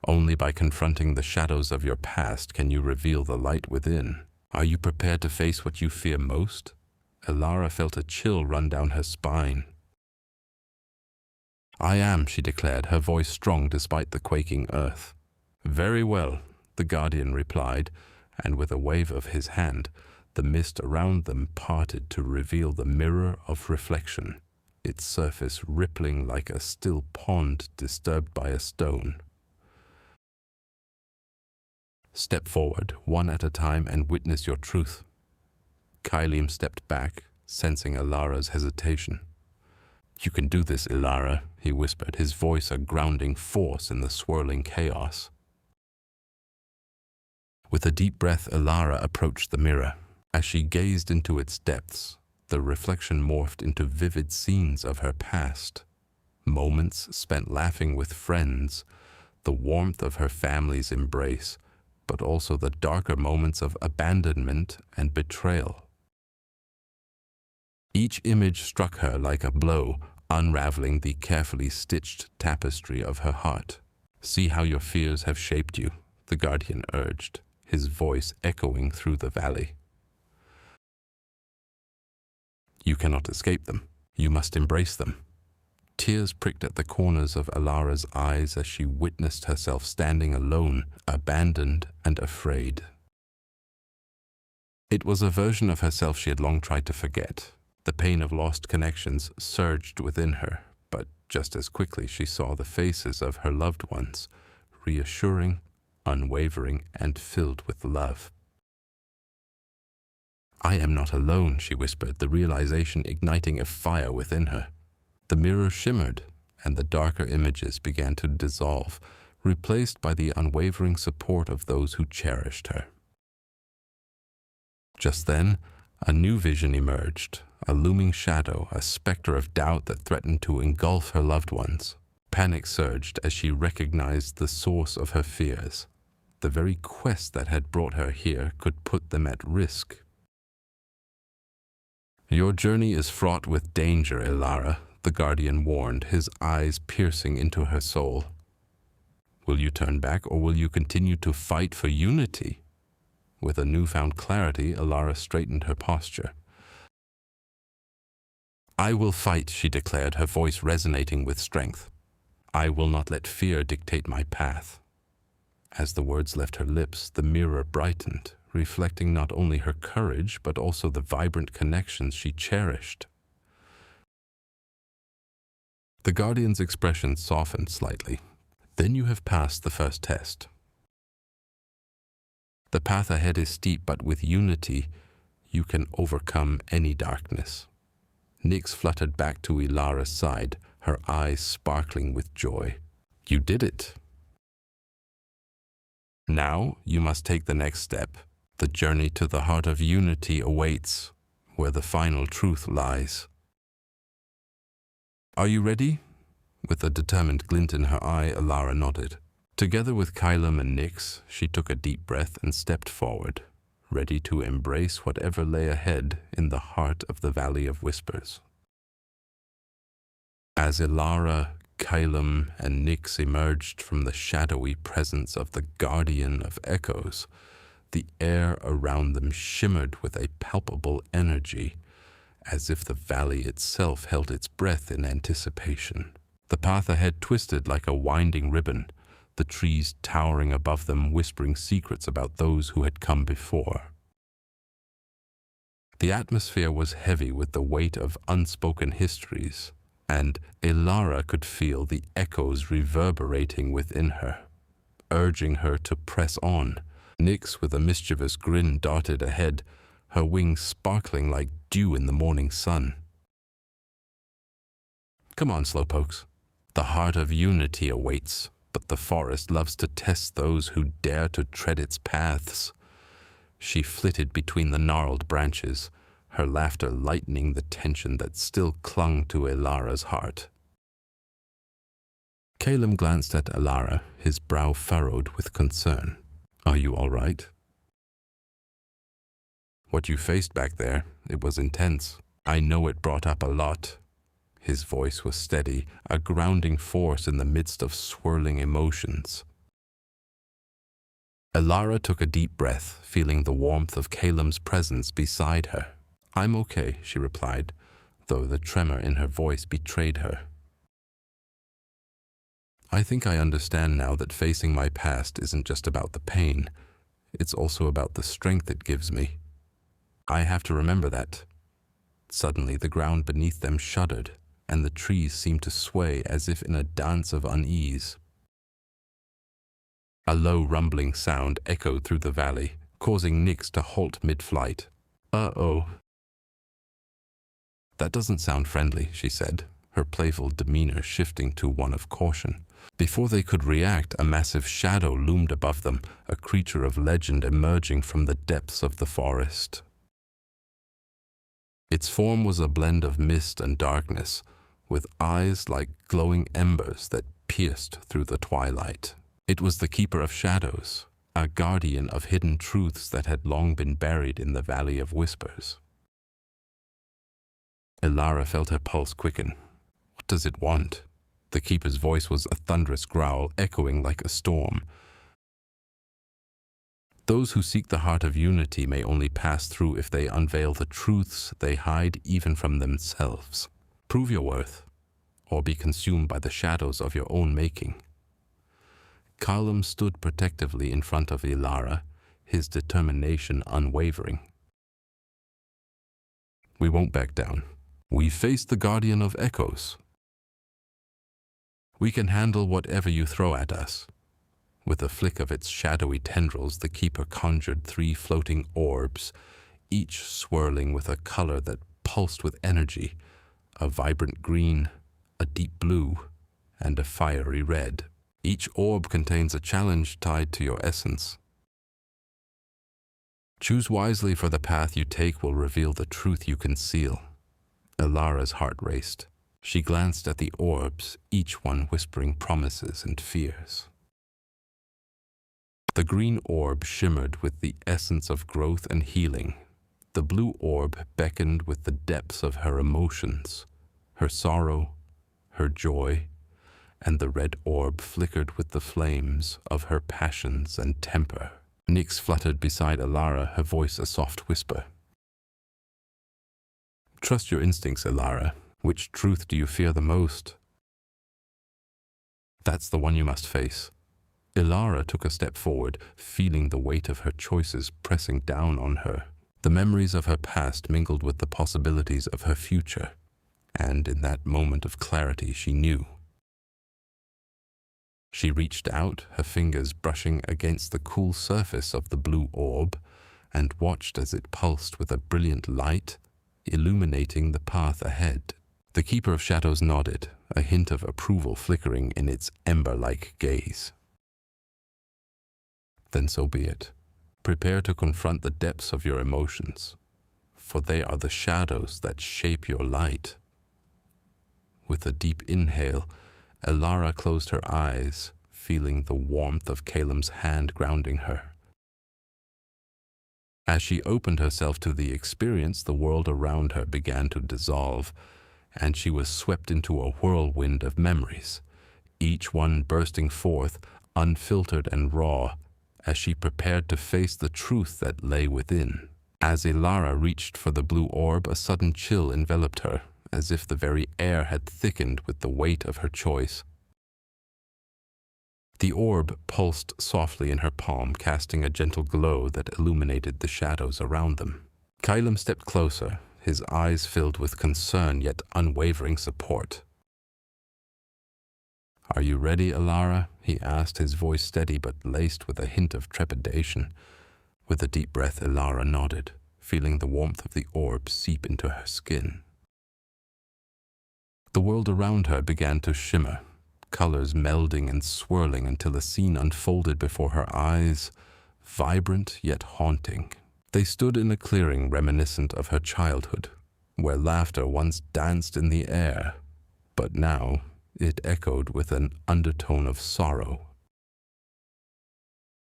"Only by confronting the shadows of your past can you reveal the light within. Are you prepared to face what you fear most?" Elara felt a chill run down her spine. "I am," she declared, her voice strong despite the quaking earth. "Very well," the Guardian replied, and with a wave of his hand, the mist around them parted to reveal the mirror of reflection, its surface rippling like a still pond disturbed by a stone. "Step forward, one at a time, and witness your truth." Calem stepped back, sensing Elara's hesitation. "You can do this, Elara," he whispered, his voice a grounding force in the swirling chaos. With a deep breath, Elara approached the mirror. As she gazed into its depths, the reflection morphed into vivid scenes of her past. Moments spent laughing with friends, the warmth of her family's embrace, but also the darker moments of abandonment and betrayal. Each image struck her like a blow, unraveling the carefully stitched tapestry of her heart. "See how your fears have shaped you," the Guardian urged, his voice echoing through the valley. "You cannot escape them. You must embrace them." Tears pricked at the corners of Elara's eyes as she witnessed herself standing alone, abandoned and afraid. It was a version of herself she had long tried to forget. The pain of lost connections surged within her, but just as quickly she saw the faces of her loved ones, reassuring, unwavering, and filled with love. "I am not alone," she whispered, the realization igniting a fire within her. The mirror shimmered, and the darker images began to dissolve, replaced by the unwavering support of those who cherished her. Just then, a new vision emerged, a looming shadow, a specter of doubt that threatened to engulf her loved ones. Panic surged as she recognized the source of her fears. The very quest that had brought her here could put them at risk. "Your journey is fraught with danger, Elara," the the guardian warned, his eyes piercing into her soul. Will you turn back, or will you continue to fight for unity? With a newfound clarity, Elara straightened her posture. I will fight, she declared, her voice resonating with strength. I will not let fear dictate my path. As the words left her lips, the mirror brightened, reflecting not only her courage, but also the vibrant connections she cherished. The guardian's expression softened slightly. Then you have passed the first test. The path ahead is steep, but with unity, you can overcome any darkness. Nyx fluttered back to Elara's side, her eyes sparkling with joy. You did it. Now you must take the next step. The journey to the heart of unity awaits, where the final truth lies. Are you ready? With a determined glint in her eye, Elara nodded. Together with Kylum and Nyx, she took a deep breath and stepped forward, ready to embrace whatever lay ahead in the heart of the Valley of Whispers. As Elara, Kylum, and Nyx emerged from the shadowy presence of the Guardian of Echoes, the air around them shimmered with a palpable energy, as if the valley itself held its breath in anticipation. The path ahead twisted like a winding ribbon, the trees towering above them whispering secrets about those who had come before. The atmosphere was heavy with the weight of unspoken histories, and Elara could feel the echoes reverberating within her, urging her to press on. Nyx, with a mischievous grin, darted ahead, her wings sparkling like dew in the morning sun. Come on, slowpokes. The heart of unity awaits, but the forest loves to test those who dare to tread its paths. She flitted between the gnarled branches, her laughter lightening the tension that still clung to Elara's heart. Kylum glanced at Elara, his brow furrowed with concern. Are you all right? What you faced back there, it was intense. I know it brought up a lot. His voice was steady, a grounding force in the midst of swirling emotions. Elara took a deep breath, feeling the warmth of Kylum's presence beside her. I'm okay, she replied, though the tremor in her voice betrayed her. I think I understand now that facing my past isn't just about the pain. It's also about the strength it gives me. I have to remember that. Suddenly the ground beneath them shuddered, and the trees seemed to sway as if in a dance of unease. A low rumbling sound echoed through the valley, causing Nyx to halt mid-flight. Uh-oh. That doesn't sound friendly, she said, her playful demeanor shifting to one of caution. Before they could react, a massive shadow loomed above them, a creature of legend emerging from the depths of the forest. Its form was a blend of mist and darkness, with eyes like glowing embers that pierced through the twilight. It was the Keeper of Shadows, a guardian of hidden truths that had long been buried in the Valley of Whispers. Elara felt her pulse quicken. What does it want? The Keeper's voice was a thunderous growl, echoing like a storm. Those who seek the heart of unity may only pass through if they unveil the truths they hide even from themselves. Prove your worth, or be consumed by the shadows of your own making. Kylum stood protectively in front of Elara, his determination unwavering. We won't back down. We face the Guardian of Echoes. We can handle whatever you throw at us. With a flick of its shadowy tendrils, the Keeper conjured 3 floating orbs, each swirling with a color that pulsed with energy, a vibrant green, a deep blue, and a fiery red. Each orb contains a challenge tied to your essence. Choose wisely, for the path you take will reveal the truth you conceal. Elara's heart raced. She glanced at the orbs, each one whispering promises and fears. The green orb shimmered with the essence of growth and healing. The blue orb beckoned with the depths of her emotions, her sorrow, her joy, and the red orb flickered with the flames of her passions and temper. Nyx fluttered beside Elara, her voice a soft whisper. Trust your instincts, Elara. Which truth do you fear the most? That's the one you must face. Elara took a step forward, feeling the weight of her choices pressing down on her. The memories of her past mingled with the possibilities of her future, and in that moment of clarity she knew. She reached out, her fingers brushing against the cool surface of the blue orb, and watched as it pulsed with a brilliant light, illuminating the path ahead. The Keeper of Shadows nodded, a hint of approval flickering in its ember-like gaze. Then so be it. Prepare to confront the depths of your emotions, for they are the shadows that shape your light. With a deep inhale, Elara closed her eyes, feeling the warmth of Caelim's hand grounding her. As she opened herself to the experience, the world around her began to dissolve, and she was swept into a whirlwind of memories, each one bursting forth, unfiltered and raw, as she prepared to face the truth that lay within. As Elara reached for the blue orb, a sudden chill enveloped her, as if the very air had thickened with the weight of her choice. The orb pulsed softly in her palm, casting a gentle glow that illuminated the shadows around them. Caelim stepped closer, his eyes filled with concern yet unwavering support. "Are you ready, Elara?" he asked, his voice steady but laced with a hint of trepidation. With a deep breath, Elara nodded, feeling the warmth of the orb seep into her skin. The world around her began to shimmer, colors melding and swirling until a scene unfolded before her eyes, vibrant yet haunting. They stood in a clearing reminiscent of her childhood, where laughter once danced in the air, but now it echoed with an undertone of sorrow.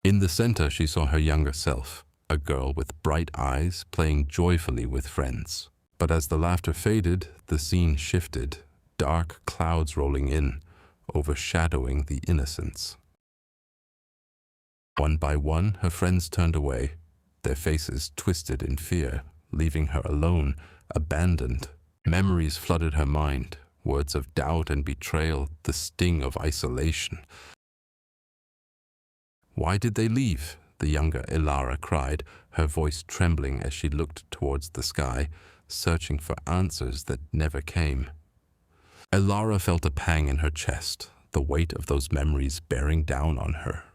In the center she saw her younger self, a girl with bright eyes playing joyfully with friends. But as the laughter faded, the scene shifted, dark clouds rolling in, overshadowing the innocence. One by one, her friends turned away, their faces twisted in fear, leaving her alone, abandoned. Memories flooded her mind, words of doubt and betrayal, the sting of isolation. "Why did they leave?" the younger Elara cried, her voice trembling as she looked towards the sky, searching for answers that never came. Elara felt a pang in her chest, the weight of those memories bearing down on her.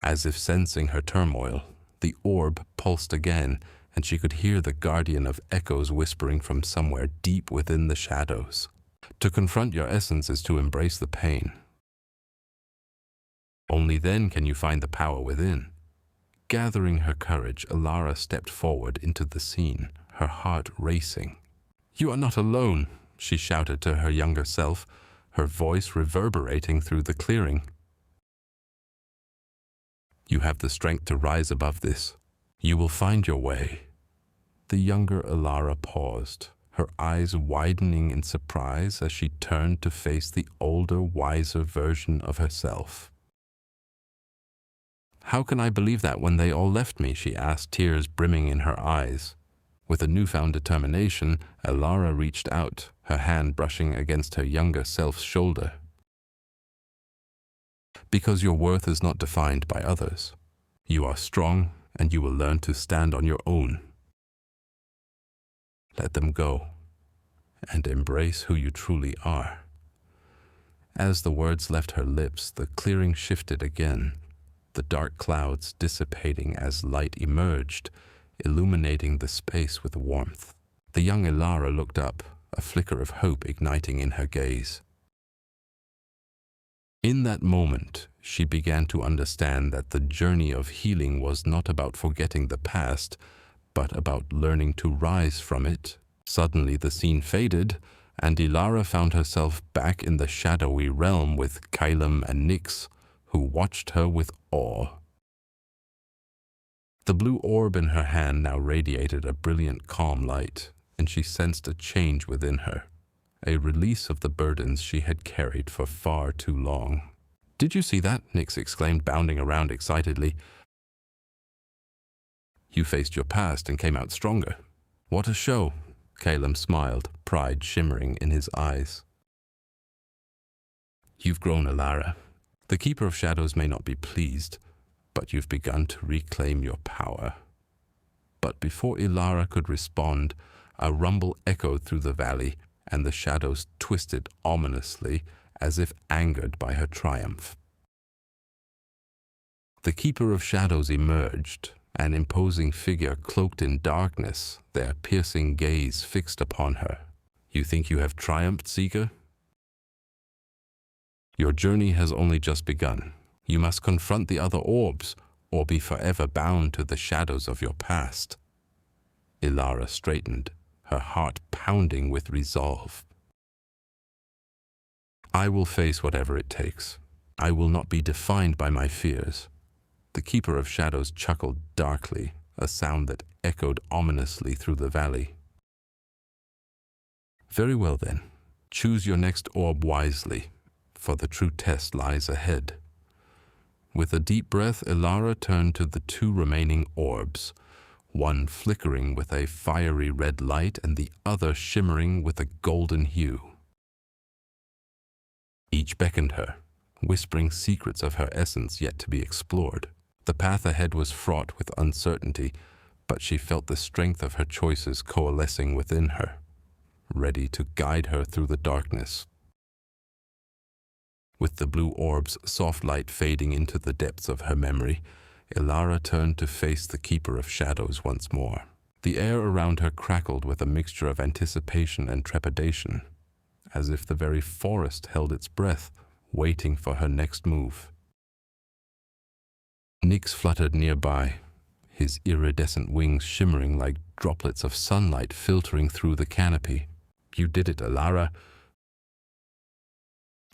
As if sensing her turmoil, the orb pulsed again, and she could hear the guardian of echoes whispering from somewhere deep within the shadows. To confront your essence is to embrace the pain. Only then can you find the power within. Gathering her courage, Elara stepped forward into the scene, her heart racing. "You are not alone," she shouted to her younger self, her voice reverberating through the clearing. "You have the strength to rise above this. You will find your way." The younger Elara paused, her eyes widening in surprise as she turned to face the older, wiser version of herself. "How can I believe that when they all left me?" she asked, tears brimming in her eyes. With a newfound determination, Elara reached out, her hand brushing against her younger self's shoulder. "Because your worth is not defined by others. You are strong, and you will learn to stand on your own. Let them go, and embrace who you truly are." As the words left her lips, the clearing shifted again, the dark clouds dissipating as light emerged, illuminating the space with warmth. The young Elara looked up, a flicker of hope igniting in her gaze. In that moment, she began to understand that the journey of healing was not about forgetting the past, but about learning to rise from it. Suddenly the scene faded, and Elara found herself back in the shadowy realm with Caelim and Nyx, who watched her with awe. The blue orb in her hand now radiated a brilliant, calm light, and she sensed a change within her, a release of the burdens she had carried for far too long. "Did you see that?" Nix exclaimed, bounding around excitedly. "You faced your past and came out stronger." "What a show!" Calum smiled, pride shimmering in his eyes. "You've grown, Elara. The Keeper of Shadows may not be pleased, but you've begun to reclaim your power." But before Elara could respond, a rumble echoed through the valley, and the shadows twisted ominously as if angered by her triumph. The Keeper of Shadows emerged, an imposing figure cloaked in darkness, their piercing gaze fixed upon her. "You think you have triumphed, Seeker? Your journey has only just begun. You must confront the other orbs, or be forever bound to the shadows of your past." Elara straightened, her heart pounding with resolve. "I will face whatever it takes. I will not be defined by my fears." The Keeper of Shadows chuckled darkly, a sound that echoed ominously through the valley. "Very well then. Choose your next orb wisely, for the true test lies ahead." With a deep breath, Elara turned to the two remaining orbs, one flickering with a fiery red light and the other shimmering with a golden hue. Each beckoned her, whispering secrets of her essence yet to be explored. The path ahead was fraught with uncertainty, but she felt the strength of her choices coalescing within her, ready to guide her through the darkness. With the blue orb's soft light fading into the depths of her memory, Elara turned to face the Keeper of Shadows once more. The air around her crackled with a mixture of anticipation and trepidation, as if the very forest held its breath, waiting for her next move. Nyx fluttered nearby, his iridescent wings shimmering like droplets of sunlight filtering through the canopy. "You did it, Elara.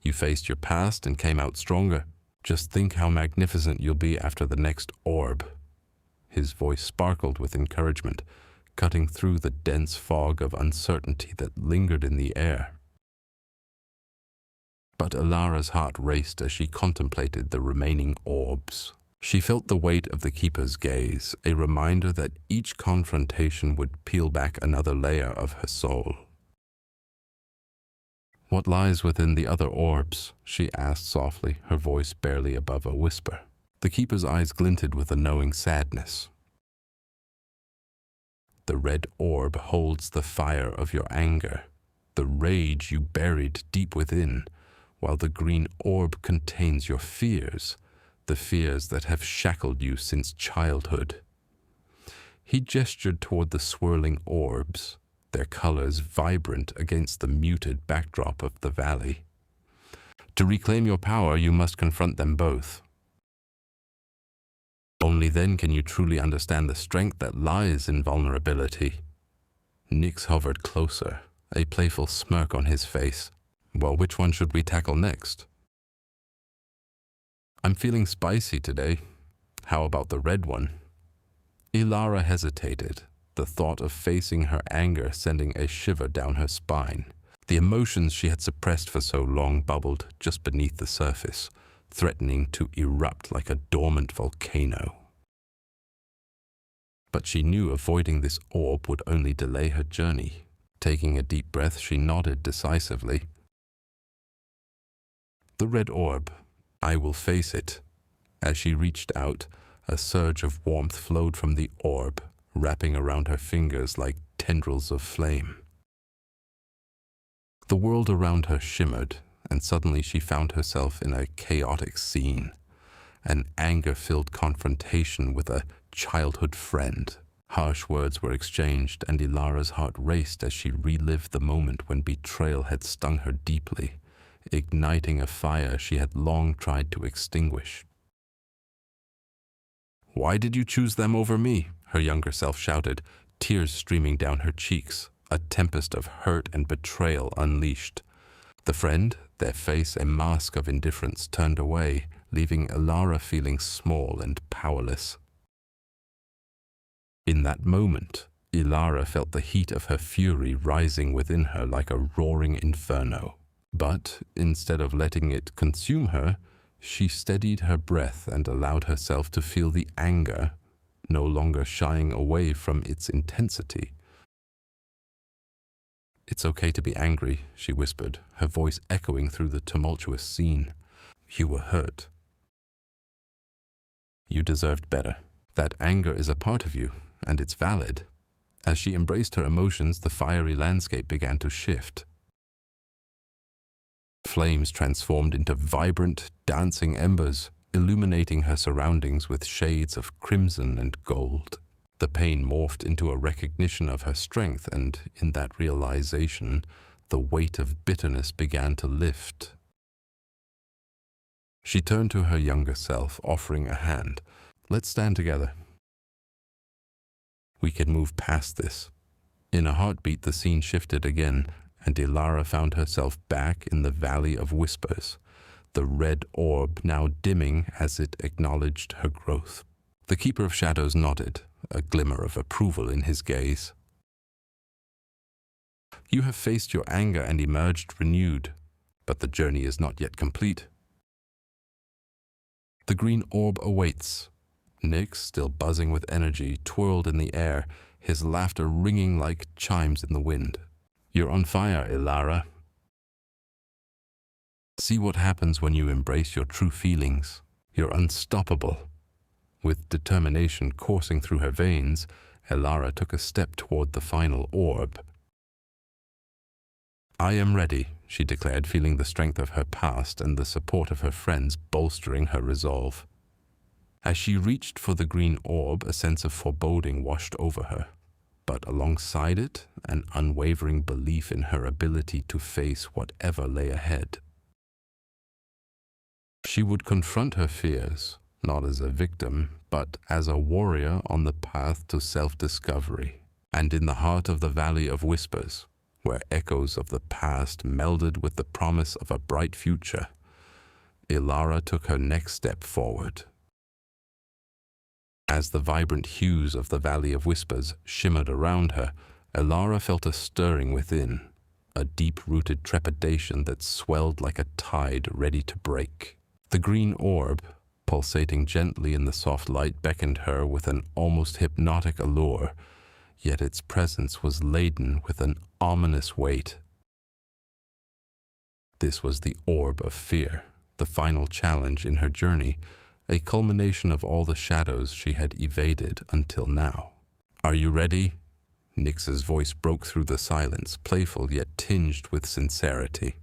You faced your past and came out stronger. Just think how magnificent you'll be after the next orb." His voice sparkled with encouragement, cutting through the dense fog of uncertainty that lingered in the air. But Elara's heart raced as she contemplated the remaining orbs. She felt the weight of the Keeper's gaze, a reminder that each confrontation would peel back another layer of her soul. "What lies within the other orbs?" she asked softly, her voice barely above a whisper. The Keeper's eyes glinted with a knowing sadness. "The red orb holds the fire of your anger, the rage you buried deep within, while the green orb contains your fears, the fears that have shackled you since childhood." He gestured toward the swirling orbs, their colors vibrant against the muted backdrop of the valley. "To reclaim your power, you must confront them both. Only then can you truly understand the strength that lies in vulnerability." Nyx hovered closer, a playful smirk on his face. "Well, which one should we tackle next?" "I'm feeling spicy today. How about the red one?" Elara hesitated, the thought of facing her anger sending a shiver down her spine. The emotions she had suppressed for so long bubbled just beneath the surface, threatening to erupt like a dormant volcano. But she knew avoiding this orb would only delay her journey. Taking a deep breath, she nodded decisively. "The red orb. I will face it." As she reached out, a surge of warmth flowed from the orb, wrapping around her fingers like tendrils of flame. The world around her shimmered, and suddenly she found herself in a chaotic scene, an anger-filled confrontation with a childhood friend. Harsh words were exchanged, and Elara's heart raced as she relived the moment when betrayal had stung her deeply, igniting a fire she had long tried to extinguish. "Why did you choose them over me?" her younger self shouted, tears streaming down her cheeks, a tempest of hurt and betrayal unleashed. The friend, their face a mask of indifference, turned away, leaving Elara feeling small and powerless. In that moment, Elara felt the heat of her fury rising within her like a roaring inferno. But instead of letting it consume her, she steadied her breath and allowed herself to feel the anger, no longer shying away from its intensity. "It's okay to be angry," she whispered, her voice echoing through the tumultuous scene. "You were hurt. You deserved better. That anger is a part of you, and it's valid." As she embraced her emotions, the fiery landscape began to shift. Flames transformed into vibrant, dancing embers, illuminating her surroundings with shades of crimson and gold. The pain morphed into a recognition of her strength, and in that realization, the weight of bitterness began to lift. She turned to her younger self, offering a hand. "Let's stand together. We can move past this." In a heartbeat, the scene shifted again, and Elara found herself back in the Valley of Whispers, the red orb now dimming as it acknowledged her growth. The Keeper of Shadows nodded, a glimmer of approval in his gaze. "You have faced your anger and emerged renewed, but the journey is not yet complete. The green orb awaits." Nyx, still buzzing with energy, twirled in the air, his laughter ringing like chimes in the wind. "You're on fire, Elara. See what happens when you embrace your true feelings. You're unstoppable." With determination coursing through her veins, Elara took a step toward the final orb. "I am ready," she declared, feeling the strength of her past and the support of her friends bolstering her resolve. As she reached for the green orb, a sense of foreboding washed over her, but alongside it, an unwavering belief in her ability to face whatever lay ahead. She would confront her fears, not as a victim, but as a warrior on the path to self-discovery. And in the heart of the Valley of Whispers, where echoes of the past melded with the promise of a bright future, Elara took her next step forward. As the vibrant hues of the Valley of Whispers shimmered around her, Elara felt a stirring within, a deep-rooted trepidation that swelled like a tide ready to break. The green orb, pulsating gently in the soft light, beckoned her with an almost hypnotic allure, yet its presence was laden with an ominous weight. This was the orb of fear, the final challenge in her journey, a culmination of all the shadows she had evaded until now. "Are you ready?" Nyx's voice broke through the silence, playful yet tinged with sincerity.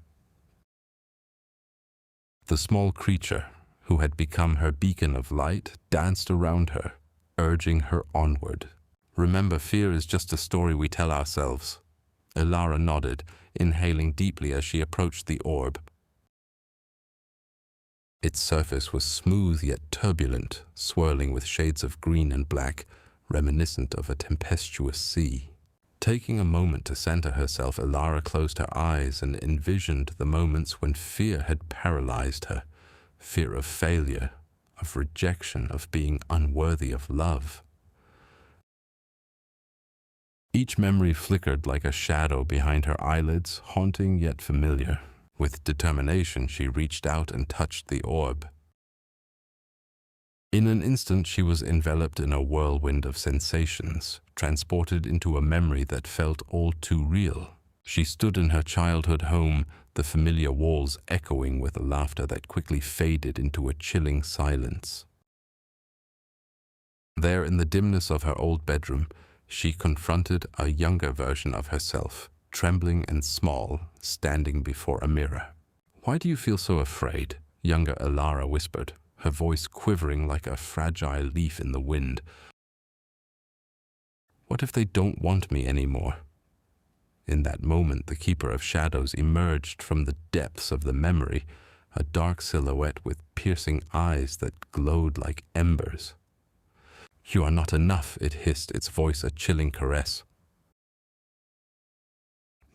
The small creature, who had become her beacon of light, danced around her, urging her onward. "Remember, fear is just a story we tell ourselves." Elara nodded, inhaling deeply as she approached the orb. Its surface was smooth yet turbulent, swirling with shades of green and black, reminiscent of a tempestuous sea. Taking a moment to center herself, Elara closed her eyes and envisioned the moments when fear had paralyzed her. Fear of failure, of rejection, of being unworthy of love. Each memory flickered like a shadow behind her eyelids, haunting yet familiar. With determination, she reached out and touched the orb. In an instant, she was enveloped in a whirlwind of sensations, transported into a memory that felt all too real. She stood in her childhood home, the familiar walls echoing with laughter that quickly faded into a chilling silence. There, in the dimness of her old bedroom, she confronted a younger version of herself, trembling and small, standing before a mirror. "Why do you feel so afraid?" younger Elara whispered, her voice quivering like a fragile leaf in the wind. "What if they don't want me anymore?" In that moment, the Keeper of Shadows emerged from the depths of the memory, a dark silhouette with piercing eyes that glowed like embers. "You are not enough," it hissed, its voice a chilling caress.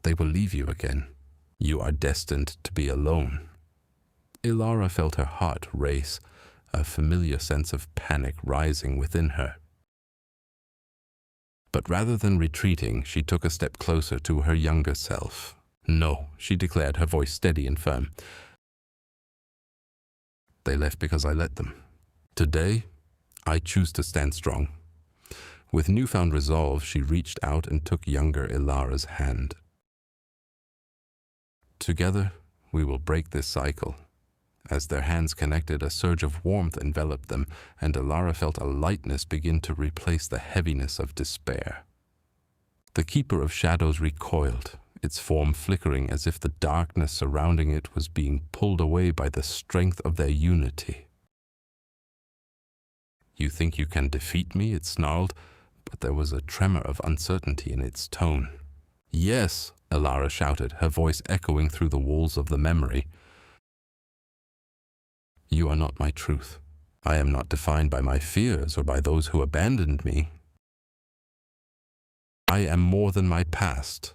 "They will leave you again. You are destined to be alone." Elara felt her heart race, a familiar sense of panic rising within her. But rather than retreating, she took a step closer to her younger self. "No," she declared, her voice steady and firm. "They left because I let them. Today, I choose to stand strong." With newfound resolve, she reached out and took younger Elara's hand. "Together, we will break this cycle." As their hands connected, a surge of warmth enveloped them, and Elara felt a lightness begin to replace the heaviness of despair. The Keeper of Shadows recoiled, its form flickering as if the darkness surrounding it was being pulled away by the strength of their unity. "You think you can defeat me?" it snarled, but there was a tremor of uncertainty in its tone. "Yes," Elara shouted, her voice echoing through the walls of the memory. "You are not my truth. I am not defined by my fears or by those who abandoned me. I am more than my past."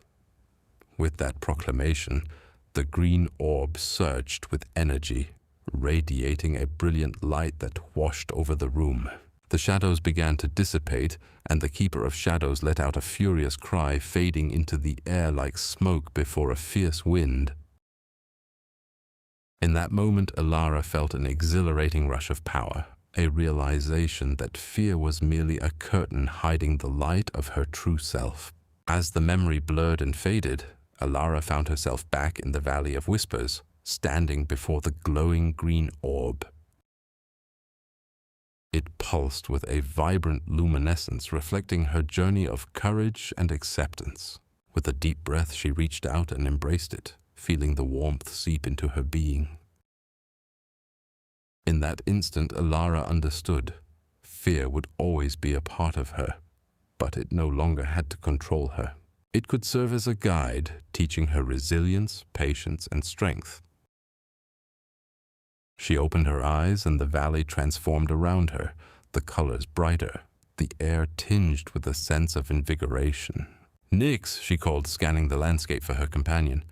With that proclamation, the green orb surged with energy, radiating a brilliant light that washed over the room. The shadows began to dissipate, and the Keeper of Shadows let out a furious cry, fading into the air like smoke before a fierce wind. In that moment, Elara felt an exhilarating rush of power, a realization that fear was merely a curtain hiding the light of her true self. As the memory blurred and faded, Elara found herself back in the Valley of Whispers, standing before the glowing green orb. It pulsed with a vibrant luminescence, reflecting her journey of courage and acceptance. With a deep breath, she reached out and embraced it, feeling the warmth seep into her being. In that instant, Elara understood. Fear would always be a part of her, but it no longer had to control her. It could serve as a guide, teaching her resilience, patience, and strength. She opened her eyes, and the valley transformed around her, the colors brighter, the air tinged with a sense of invigoration. "Nix," she called, scanning the landscape for her companion.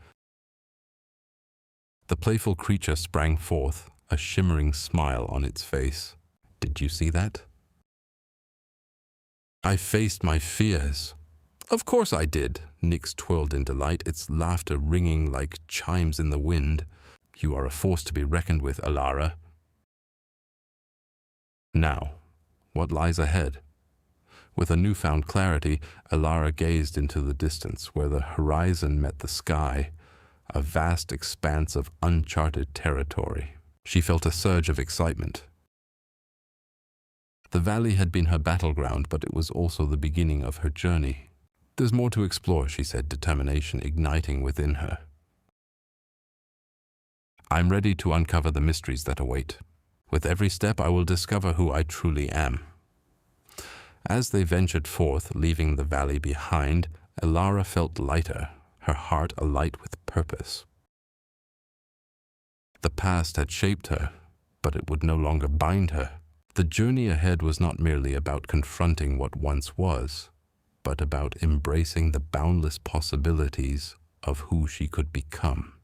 The playful creature sprang forth, a shimmering smile on its face. "Did you see that?" "I faced my fears." "Of course I did." Nix twirled in delight, its laughter ringing like chimes in the wind. "You are a force to be reckoned with, Elara." Now, what lies ahead? With a newfound clarity, Elara gazed into the distance where the horizon met the sky, a vast expanse of uncharted territory. She felt a surge of excitement. The valley had been her battleground, but it was also the beginning of her journey. "There's more to explore," she said, determination igniting within her. "I'm ready to uncover the mysteries that await. With every step, I will discover who I truly am." As they ventured forth, leaving the valley behind, Elara felt lighter, her heart alight with purpose. The past had shaped her, but it would no longer bind her. The journey ahead was not merely about confronting what once was, but about embracing the boundless possibilities of who she could become.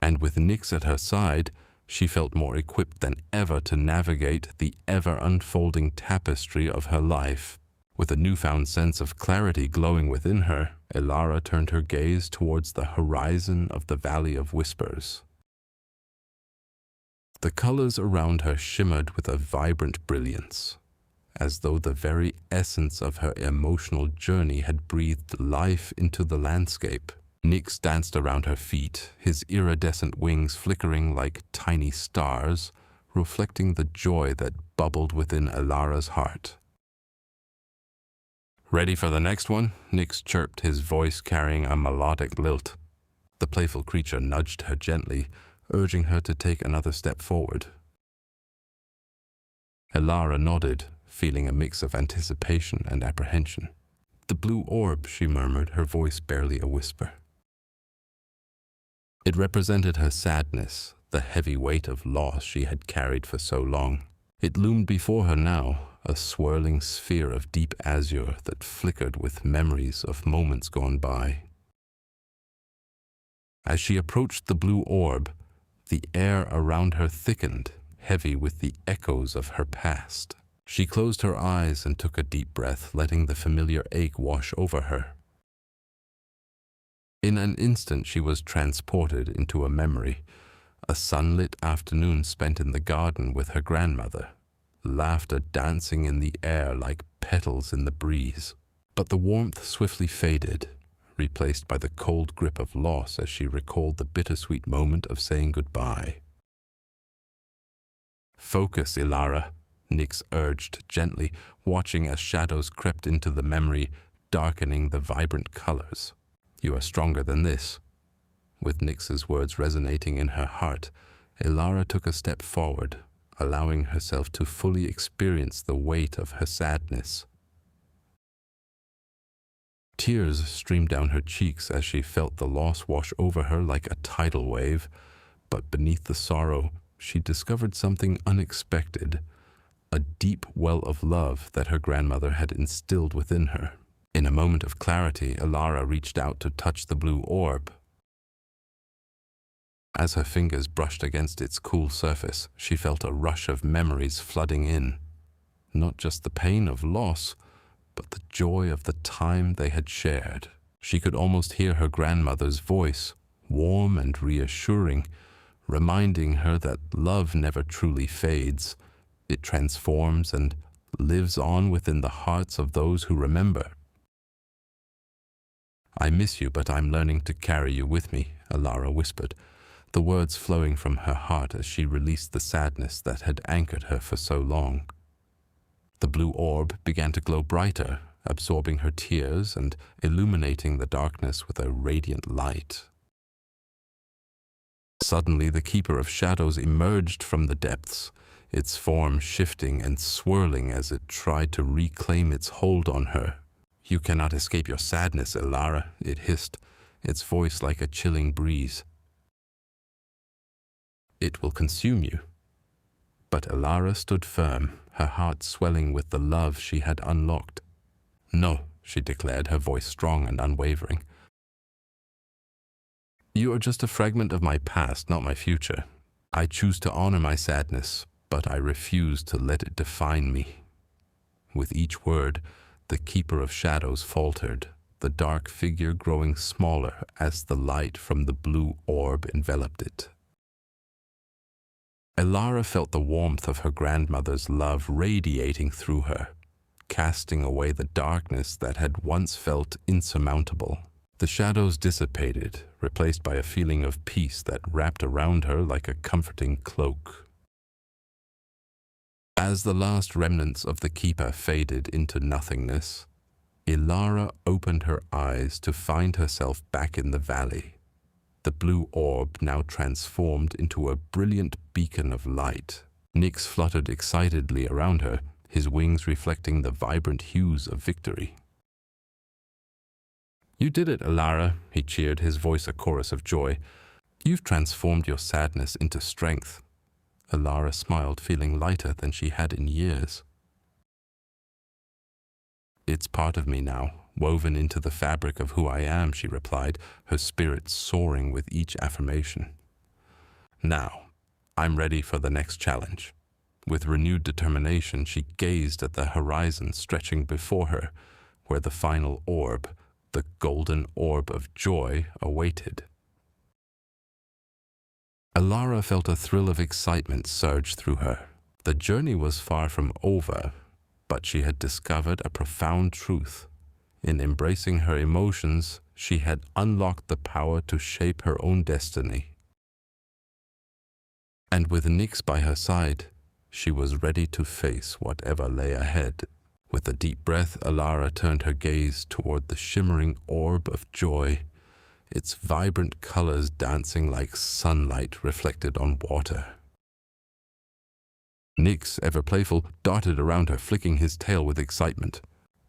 And with Nix at her side, she felt more equipped than ever to navigate the ever-unfolding tapestry of her life. With a newfound sense of clarity glowing within her, Elara turned her gaze towards the horizon of the Valley of Whispers. The colors around her shimmered with a vibrant brilliance, as though the very essence of her emotional journey had breathed life into the landscape. Nix danced around her feet, his iridescent wings flickering like tiny stars, reflecting the joy that bubbled within Elara's heart. "Ready for the next one?" Nix chirped, his voice carrying a melodic lilt. The playful creature nudged her gently, urging her to take another step forward. Elara nodded, feeling a mix of anticipation and apprehension. "The blue orb," she murmured, her voice barely a whisper. It represented her sadness, the heavy weight of loss she had carried for so long. It loomed before her now, a swirling sphere of deep azure that flickered with memories of moments gone by. As she approached the blue orb, the air around her thickened, heavy with the echoes of her past. She closed her eyes and took a deep breath, letting the familiar ache wash over her. In an instant she was transported into a memory, a sunlit afternoon spent in the garden with her grandmother, laughter dancing in the air like petals in the breeze. But the warmth swiftly faded, replaced by the cold grip of loss as she recalled the bittersweet moment of saying goodbye. "Focus, Elara," Nyx urged gently, watching as shadows crept into the memory, darkening the vibrant colors. "You are stronger than this." With Nyx's words resonating in her heart, Elara took a step forward, allowing herself to fully experience the weight of her sadness. Tears streamed down her cheeks as she felt the loss wash over her like a tidal wave, but beneath the sorrow, she discovered something unexpected, a deep well of love that her grandmother had instilled within her. In a moment of clarity, Elara reached out to touch the blue orb. As her fingers brushed against its cool surface, she felt a rush of memories flooding in. Not just the pain of loss, but the joy of the time they had shared. She could almost hear her grandmother's voice, warm and reassuring, reminding her that love never truly fades. It transforms and lives on within the hearts of those who remember. "I miss you, but I'm learning to carry you with me," Elara whispered, the words flowing from her heart as she released the sadness that had anchored her for so long. The blue orb began to glow brighter, absorbing her tears and illuminating the darkness with a radiant light. Suddenly, the Keeper of Shadows emerged from the depths, its form shifting and swirling as it tried to reclaim its hold on her. "You cannot escape your sadness, Elara," it hissed, its voice like a chilling breeze. "It will consume you." But Elara stood firm, her heart swelling with the love she had unlocked. "No," she declared, her voice strong and unwavering. "You are just a fragment of my past, not my future. I choose to honor my sadness, but I refuse to let it define me." With each word, the Keeper of Shadows faltered, the dark figure growing smaller as the light from the blue orb enveloped it. Elara felt the warmth of her grandmother's love radiating through her, casting away the darkness that had once felt insurmountable. The shadows dissipated, replaced by a feeling of peace that wrapped around her like a comforting cloak. As the last remnants of the Keeper faded into nothingness, Elara opened her eyes to find herself back in the valley. The blue orb now transformed into a brilliant beacon of light. Nyx fluttered excitedly around her, his wings reflecting the vibrant hues of victory. "You did it, Elara," he cheered, his voice a chorus of joy. "You've transformed your sadness into strength." Elara smiled, feeling lighter than she had in years. "It's part of me now, woven into the fabric of who I am," she replied, her spirit soaring with each affirmation. "Now, I'm ready for the next challenge." With renewed determination, she gazed at the horizon stretching before her, where the final orb, the golden orb of joy, awaited. Elara felt a thrill of excitement surge through her. The journey was far from over, but she had discovered a profound truth. In embracing her emotions, she had unlocked the power to shape her own destiny. And with Nyx by her side, she was ready to face whatever lay ahead. With a deep breath, Elara turned her gaze toward the shimmering orb of joy, its vibrant colors dancing like sunlight reflected on water. Nyx, ever playful, darted around her, flicking his tail with excitement.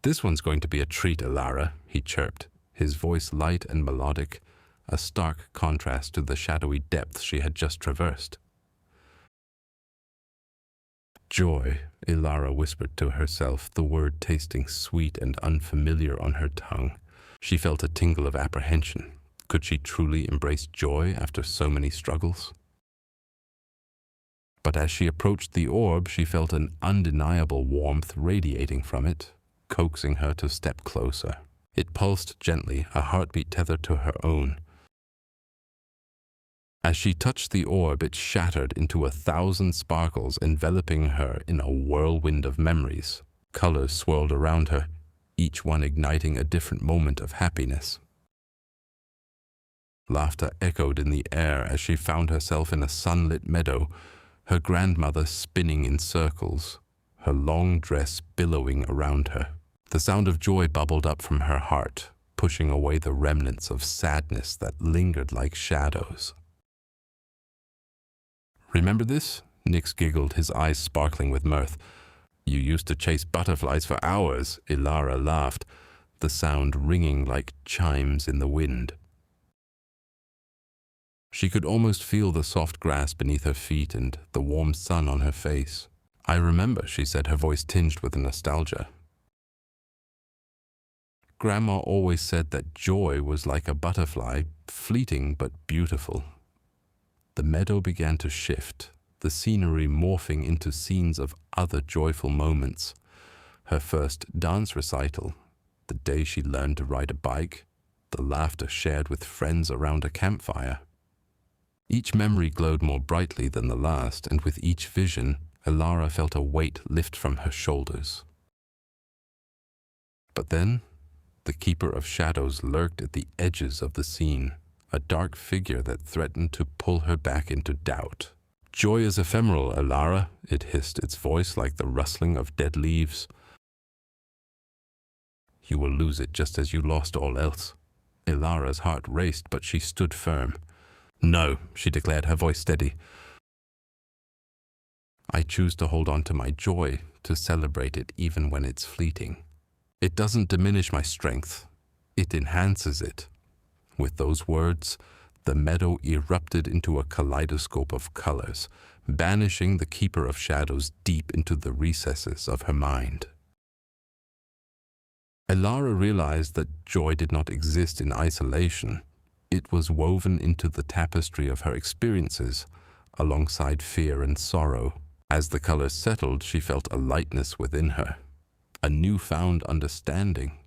"This one's going to be a treat, Elara," he chirped, his voice light and melodic, a stark contrast to the shadowy depths she had just traversed. "Joy," Elara whispered to herself, the word tasting sweet and unfamiliar on her tongue. She felt a tingle of apprehension. Could she truly embrace joy after so many struggles? But as she approached the orb, she felt an undeniable warmth radiating from it, coaxing her to step closer. It pulsed gently, a heartbeat tethered to her own. As she touched the orb, it shattered into 1,000 sparkles, enveloping her in a whirlwind of memories. Colors swirled around her, each one igniting a different moment of happiness. Laughter echoed in the air as she found herself in a sunlit meadow, her grandmother spinning in circles, her long dress billowing around her. The sound of joy bubbled up from her heart, pushing away the remnants of sadness that lingered like shadows. "Remember this?" Nix giggled, his eyes sparkling with mirth. "You used to chase butterflies for hours," Elara laughed, the sound ringing like chimes in the wind. She could almost feel the soft grass beneath her feet and the warm sun on her face. "I remember," she said, her voice tinged with nostalgia. "Grandma always said that joy was like a butterfly, fleeting but beautiful." The meadow began to shift, the scenery morphing into scenes of other joyful moments. Her first dance recital, the day she learned to ride a bike, the laughter shared with friends around a campfire. Each memory glowed more brightly than the last, and with each vision, Elara felt a weight lift from her shoulders. But then, the Keeper of Shadows lurked at the edges of the scene, a dark figure that threatened to pull her back into doubt. "Joy is ephemeral, Elara," it hissed, its voice like the rustling of dead leaves. "You will lose it just as you lost all else." Elara's heart raced, but she stood firm. "No," she declared, her voice steady. "I choose to hold on to my joy, to celebrate it even when it's fleeting. It doesn't diminish my strength. It enhances it." With those words, the meadow erupted into a kaleidoscope of colors, banishing the Keeper of Shadows deep into the recesses of her mind. Elara realized that joy did not exist in isolation. It was woven into the tapestry of her experiences, alongside fear and sorrow. As the colors settled, she felt a lightness within her, a newfound understanding.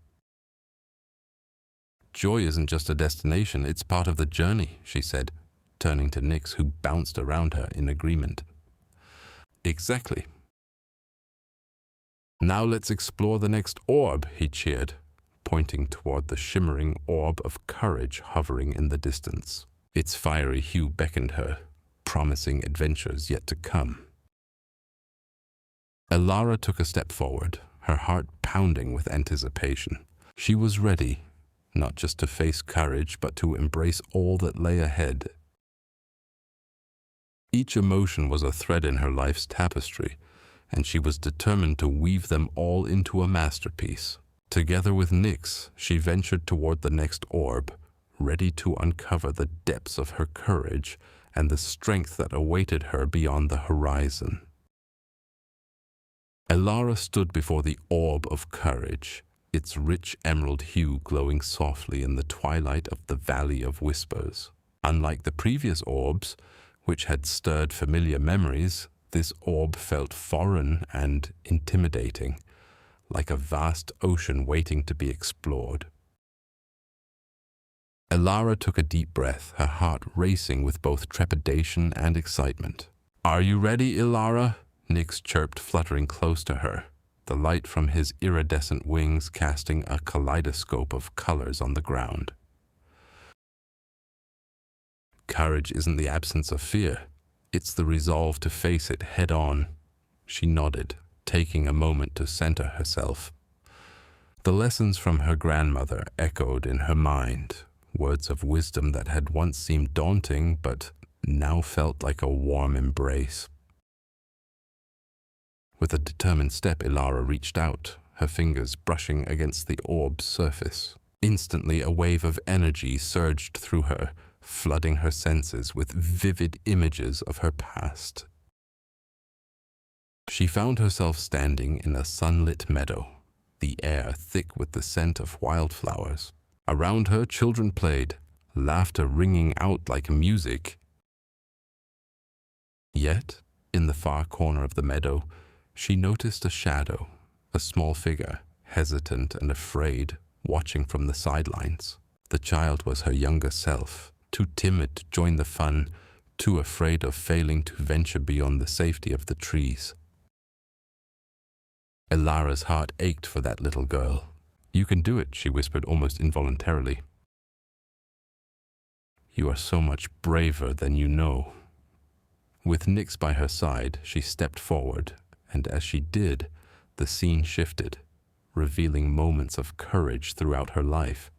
"Joy isn't just a destination, it's part of the journey," she said, turning to Nix, who bounced around her in agreement. "Exactly." "Now let's explore the next orb," he cheered, pointing toward the shimmering orb of courage hovering in the distance. Its fiery hue beckoned her, promising adventures yet to come. Elara took a step forward, her heart pounding with anticipation. She was ready, not just to face courage, but to embrace all that lay ahead. Each emotion was a thread in her life's tapestry, and she was determined to weave them all into a masterpiece. Together with Nix, she ventured toward the next orb, ready to uncover the depths of her courage and the strength that awaited her beyond the horizon. Elara stood before the orb of courage, its rich emerald hue glowing softly in the twilight of the Valley of Whispers. Unlike the previous orbs, which had stirred familiar memories, this orb felt foreign and intimidating, like a vast ocean waiting to be explored. Elara took a deep breath, her heart racing with both trepidation and excitement. "Are you ready, Elara?" Nix chirped, fluttering close to her, the light from his iridescent wings casting a kaleidoscope of colors on the ground. "Courage isn't the absence of fear. It's the resolve to face it head on." She nodded, taking a moment to center herself. The lessons from her grandmother echoed in her mind, words of wisdom that had once seemed daunting but now felt like a warm embrace. With a determined step, Elara reached out, her fingers brushing against the orb's surface. Instantly, a wave of energy surged through her, flooding her senses with vivid images of her past. She found herself standing in a sunlit meadow, the air thick with the scent of wildflowers. Around her, children played, laughter ringing out like music. Yet, In the far corner of the meadow, she noticed a shadow, a small figure, hesitant and afraid, watching from the sidelines. The child was her younger self, too timid to join the fun, too afraid of failing to venture beyond the safety of the trees. Elara's heart ached for that little girl. "You can do it," she whispered almost involuntarily. "You are so much braver than you know." With Nyx by her side, she stepped forward, and as she did, the scene shifted, revealing moments of courage throughout her life.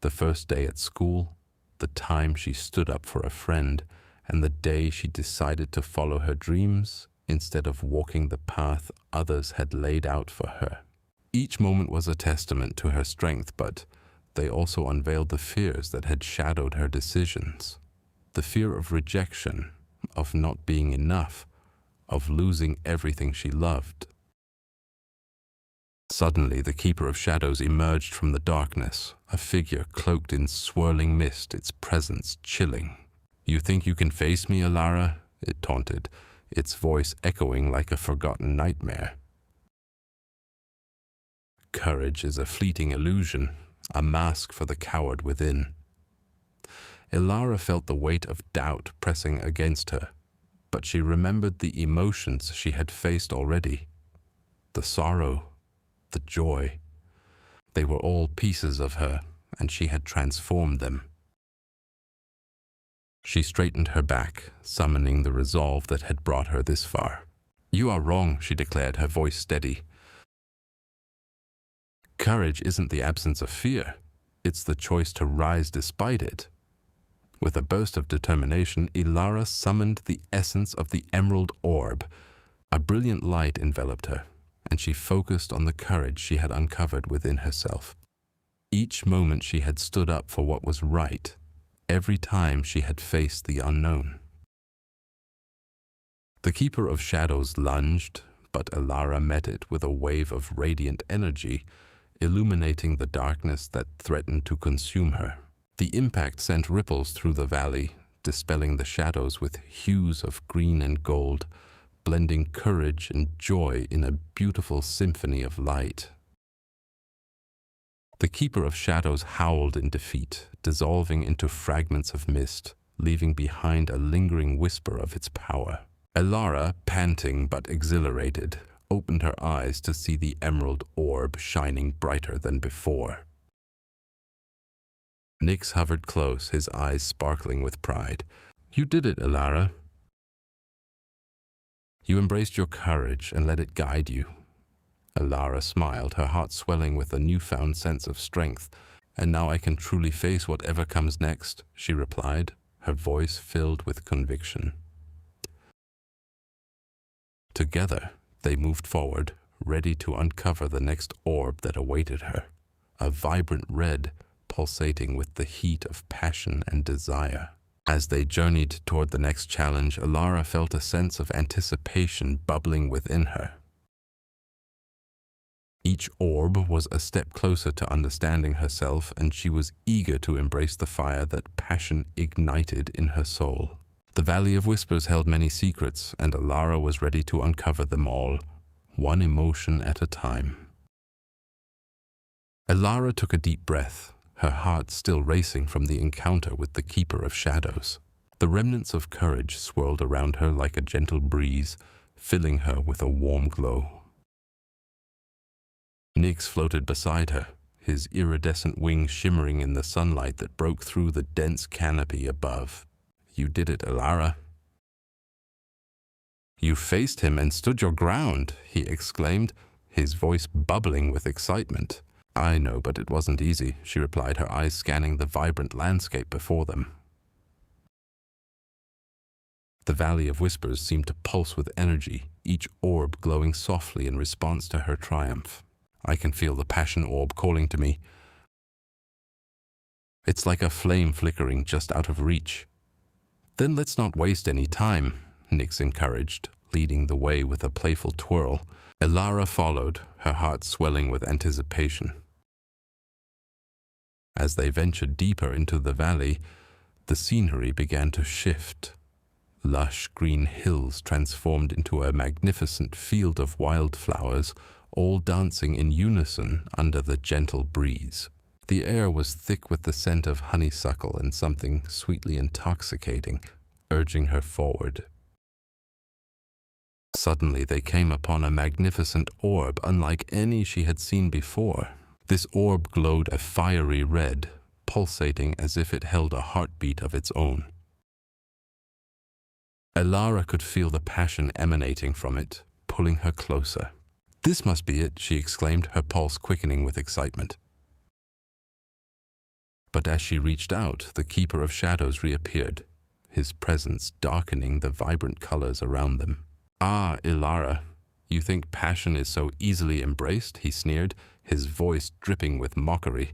The first day at school, the time she stood up for a friend, and the day she decided to follow her dreams instead of walking the path others had laid out for her. Each moment was a testament to her strength, but they also unveiled the fears that had shadowed her decisions. The fear of rejection, of not being enough, of losing everything she loved. Suddenly, the Keeper of Shadows emerged from the darkness, a figure cloaked in swirling mist, its presence chilling. "You think you can face me, Elara?" it taunted, its voice echoing like a forgotten nightmare. Courage is a fleeting illusion, a mask for the coward within. Elara felt the weight of doubt pressing against her, but she remembered the emotions she had faced already. The sorrow, the joy. They were all pieces of her, and she had transformed them. She straightened her back, summoning the resolve that had brought her this far. "You are wrong," she declared, her voice steady. "Courage isn't the absence of fear. It's the choice to rise despite it." With a burst of determination, Elara summoned the essence of the emerald orb. A brilliant light enveloped her, and she focused on the courage she had uncovered within herself. Each moment she had stood up for what was right, every time she had faced the unknown. The Keeper of Shadows lunged, but Elara met it with a wave of radiant energy, illuminating the darkness that threatened to consume her. The impact sent ripples through the valley, dispelling the shadows with hues of green and gold, blending courage and joy in a beautiful symphony of light. The Keeper of Shadows howled in defeat, dissolving into fragments of mist, leaving behind a lingering whisper of its power. Elara, panting but exhilarated, opened her eyes to see the emerald orb shining brighter than before. Nyx hovered close, his eyes sparkling with pride. "You did it, Elara. You embraced your courage and let it guide you." Elara smiled, her heart swelling with a newfound sense of strength. "And now I can truly face whatever comes next," she replied, her voice filled with conviction. Together, they moved forward, ready to uncover the next orb that awaited her, a vibrant red, pulsating with the heat of passion and desire. As they journeyed toward the next challenge, Elara felt a sense of anticipation bubbling within her. Each orb was a step closer to understanding herself, and she was eager to embrace the fire that passion ignited in her soul. The Valley of Whispers held many secrets, and Elara was ready to uncover them all, one emotion at a time. Elara took a deep breath, her heart still racing from the encounter with the Keeper of Shadows. The remnants of courage swirled around her like a gentle breeze, filling her with a warm glow. Nyx floated beside her, his iridescent wings shimmering in the sunlight that broke through the dense canopy above. "You did it, Elara." "You faced him and stood your ground," he exclaimed, his voice bubbling with excitement. "I know, but it wasn't easy," she replied, her eyes scanning the vibrant landscape before them. The Valley of Whispers seemed to pulse with energy, each orb glowing softly in response to her triumph. "I can feel the passion orb calling to me. It's like a flame flickering just out of reach." "Then let's not waste any time," Nyx encouraged, leading the way with a playful twirl. Elara followed, her heart swelling with anticipation. As they ventured deeper into the valley, the scenery began to shift. lush green hills transformed into a magnificent field of wildflowers, all dancing in unison under the gentle breeze. The air was thick with the scent of honeysuckle and something sweetly intoxicating, urging her forward. Suddenly they came upon a magnificent orb unlike any she had seen before. This orb glowed a fiery red, pulsating as if it held a heartbeat of its own. Elara could feel the passion emanating from it, pulling her closer. "This must be it," she exclaimed, her pulse quickening with excitement. But as she reached out, the Keeper of Shadows reappeared, his presence darkening the vibrant colors around them. "Ah, Elara, you think passion is so easily embraced?" he sneered, his voice dripping with mockery.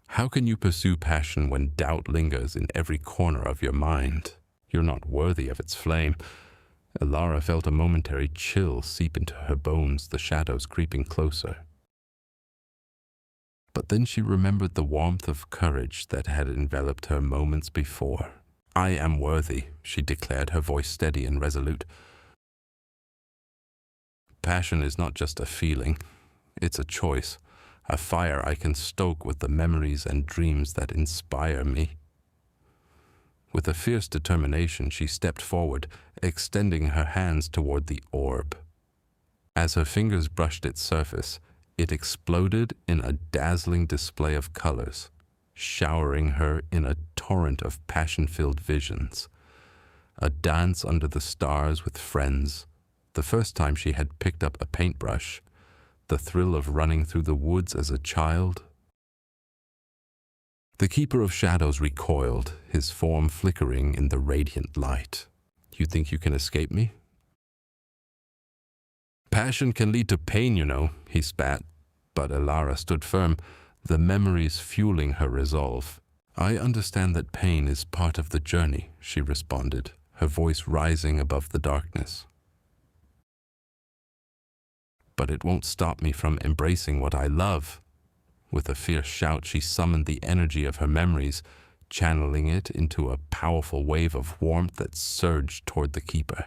"How can you pursue passion when doubt lingers in every corner of your mind? You're not worthy of its flame." Elara felt a momentary chill seep into her bones, the shadows creeping closer. But then she remembered the warmth of courage that had enveloped her moments before. "I am worthy," she declared, her voice steady and resolute. "Passion is not just a feeling, it's a choice, a fire I can stoke with the memories and dreams that inspire me." With a fierce determination, she stepped forward, extending her hands toward the orb. As her fingers brushed its surface, it exploded in a dazzling display of colors, showering her in a torrent of passion-filled visions. A dance under the stars with friends, the first time she had picked up a paintbrush, the thrill of running through the woods as a child. The Keeper of Shadows recoiled, his form flickering in the radiant light. "You think you can escape me?" "Passion can lead to pain, you know," he spat, but Elara stood firm, the memories fueling her resolve. "I understand that pain is part of the journey," she responded, her voice rising above the darkness. "But it won't stop me from embracing what I love." With a fierce shout, she summoned the energy of her memories, channeling it into a powerful wave of warmth that surged toward the Keeper.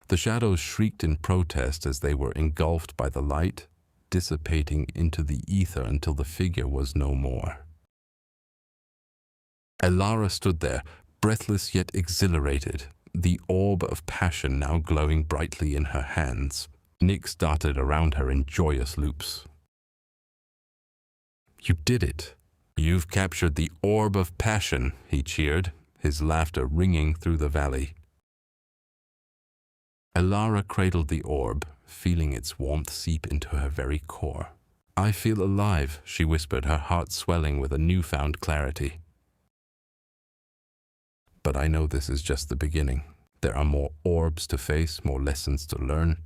The shadows shrieked in protest as they were engulfed by the light, dissipating into the ether until the figure was no more. Elara stood there, breathless yet exhilarated, the orb of passion now glowing brightly in her hands. Nyx darted around her in joyous loops. "You did it! You've captured the orb of passion," he cheered, his laughter ringing through the valley. Elara cradled the orb, feeling its warmth seep into her very core. "I feel alive," she whispered, her heart swelling with a newfound clarity. "But I know this is just the beginning. There are more orbs to face, more lessons to learn."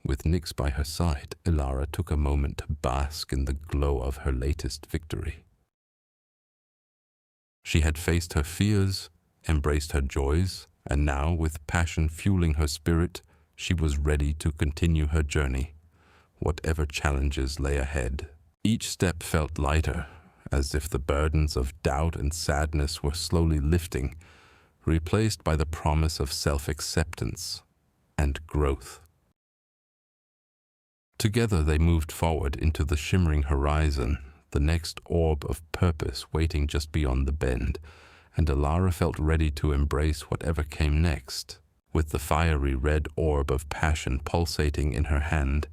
With Nyx by her side, Elara took a moment to bask in the glow of her latest victory. She had faced her fears, embraced her joys, and now, with passion fueling her spirit, she was ready to continue her journey, whatever challenges lay ahead. Each step felt lighter, as if the burdens of doubt and sadness were slowly lifting, replaced by the promise of self-acceptance and growth. Together they moved forward into the shimmering horizon, the next orb of purpose waiting just beyond the bend, and Elara felt ready to embrace whatever came next. With the fiery red orb of passion pulsating in her hand,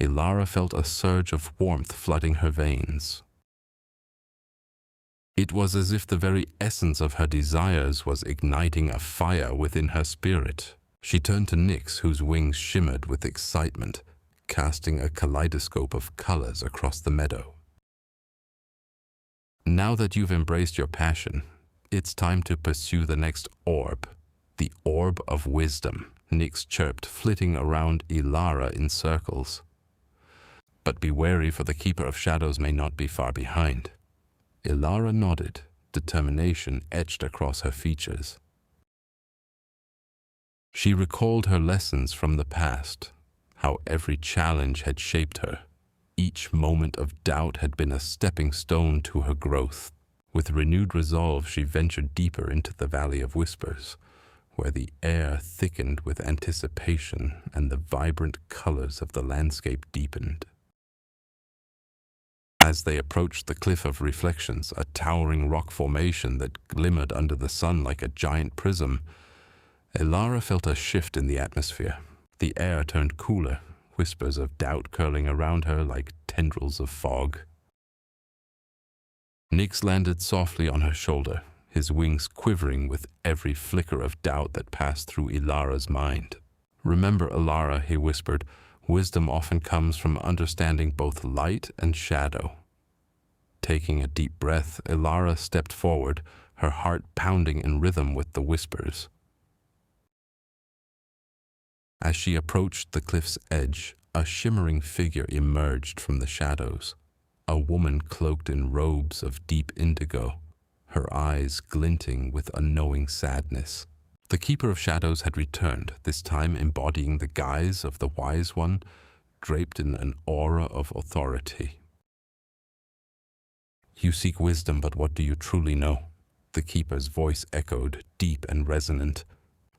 Elara felt a surge of warmth flooding her veins. It was as if the very essence of her desires was igniting a fire within her spirit. She turned to Nyx, whose wings shimmered with excitement, casting a kaleidoscope of colors across the meadow. "Now that you've embraced your passion, it's time to pursue the next orb, the orb of wisdom," Nyx chirped, flitting around Elara in circles. "But be wary, for the Keeper of Shadows may not be far behind." Elara nodded, determination etched across her features. She recalled her lessons from the past, how every challenge had shaped her. Each moment of doubt had been a stepping stone to her growth. With renewed resolve, she ventured deeper into the Valley of Whispers, where the air thickened with anticipation and the vibrant colors of the landscape deepened. As they approached the Cliff of Reflections, a towering rock formation that glimmered under the sun like a giant prism, Elara felt a shift in the atmosphere. The air turned cooler, whispers of doubt curling around her like tendrils of fog. Nyx landed softly on her shoulder, his wings quivering with every flicker of doubt that passed through Elara's mind. "Remember, Elara," he whispered, "wisdom often comes from understanding both light and shadow." Taking a deep breath, Elara stepped forward, her heart pounding in rhythm with the whispers. As she approached the cliff's edge, a shimmering figure emerged from the shadows, a woman cloaked in robes of deep indigo, her eyes glinting with a knowing sadness. The Keeper of Shadows had returned, this time embodying the guise of the Wise One, draped in an aura of authority. "You seek wisdom, but what do you truly know?" The Keeper's voice echoed, deep and resonant.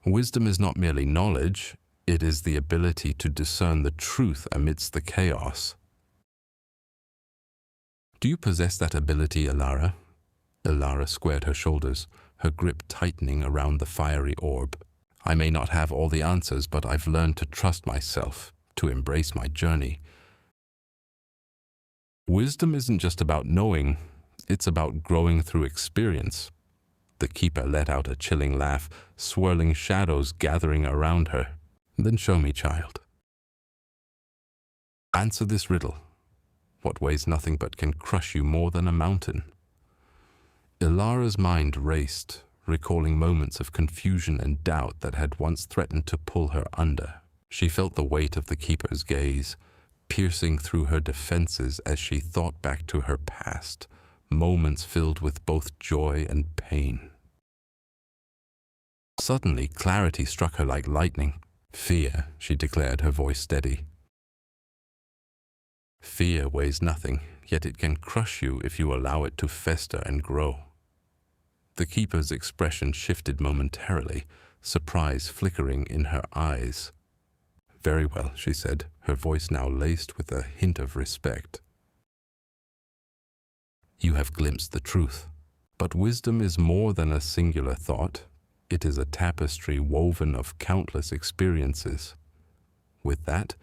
"Wisdom is not merely knowledge, it is the ability to discern the truth amidst the chaos." "Do you possess that ability, Elara?" Elara squared her shoulders, her grip tightening around the fiery orb. "I may not have all the answers, but I've learned to trust myself, to embrace my journey." "Wisdom isn't just about knowing, it's about growing through experience." The Keeper let out a chilling laugh, swirling shadows gathering around her. "Then show me, child. Answer this riddle. What weighs nothing but can crush you more than a mountain?" Elara's mind raced, recalling moments of confusion and doubt that had once threatened to pull her under. She felt the weight of the Keeper's gaze, piercing through her defenses as she thought back to her past, moments filled with both joy and pain. Suddenly, clarity struck her like lightning. "Fear," she declared, her voice steady. "Fear weighs nothing, yet it can crush you if you allow it to fester and grow." The Keeper's expression shifted momentarily, surprise flickering in her eyes. "Very well," she said, her voice now laced with a hint of respect. "You have glimpsed the truth, but wisdom is more than a singular thought. It is a tapestry woven of countless experiences." With that,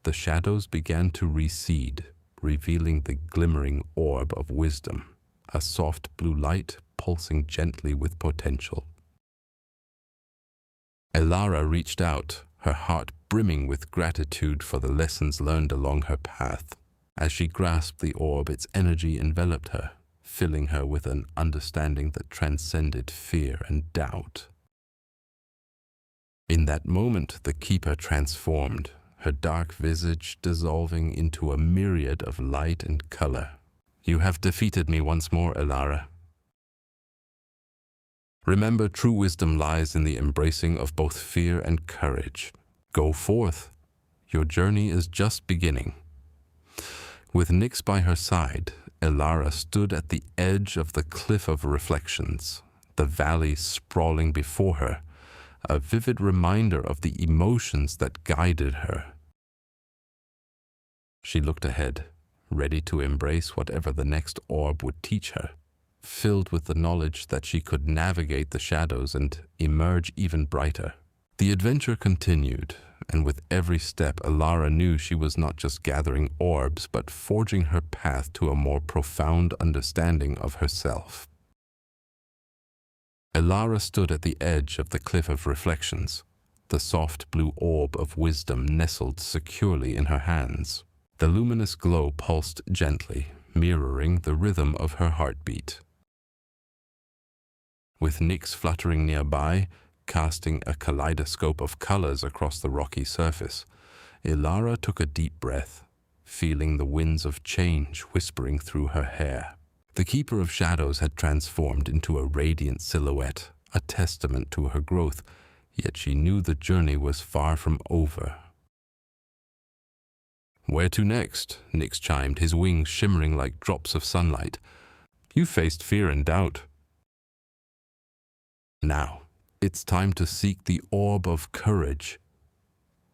the shadows began to recede, revealing the glimmering orb of wisdom, a soft blue light pulsing gently with potential. Elara reached out, her heart brimming with gratitude for the lessons learned along her path. As she grasped the orb, its energy enveloped her, filling her with an understanding that transcended fear and doubt. In that moment, the Keeper transformed, her dark visage dissolving into a myriad of light and color. "You have defeated me once more, Elara. Remember, true wisdom lies in the embracing of both fear and courage. Go forth. Your journey is just beginning." With Nyx by her side, Elara stood at the edge of the Cliff of Reflections, the valley sprawling before her, a vivid reminder of the emotions that guided her. She looked ahead, ready to embrace whatever the next orb would teach her, filled with the knowledge that she could navigate the shadows and emerge even brighter. The adventure continued, and with every step, Elara knew she was not just gathering orbs, but forging her path to a more profound understanding of herself. Elara stood at the edge of the Cliff of Reflections, the soft blue orb of wisdom nestled securely in her hands. The luminous glow pulsed gently, mirroring the rhythm of her heartbeat. With Nyx fluttering nearby, casting a kaleidoscope of colors across the rocky surface, Elara took a deep breath, feeling the winds of change whispering through her hair. The Keeper of Shadows had transformed into a radiant silhouette, a testament to her growth, yet she knew the journey was far from over. "Where to next?" Nyx chimed, his wings shimmering like drops of sunlight. You faced fear and doubt. Now, it's time to seek the orb of courage.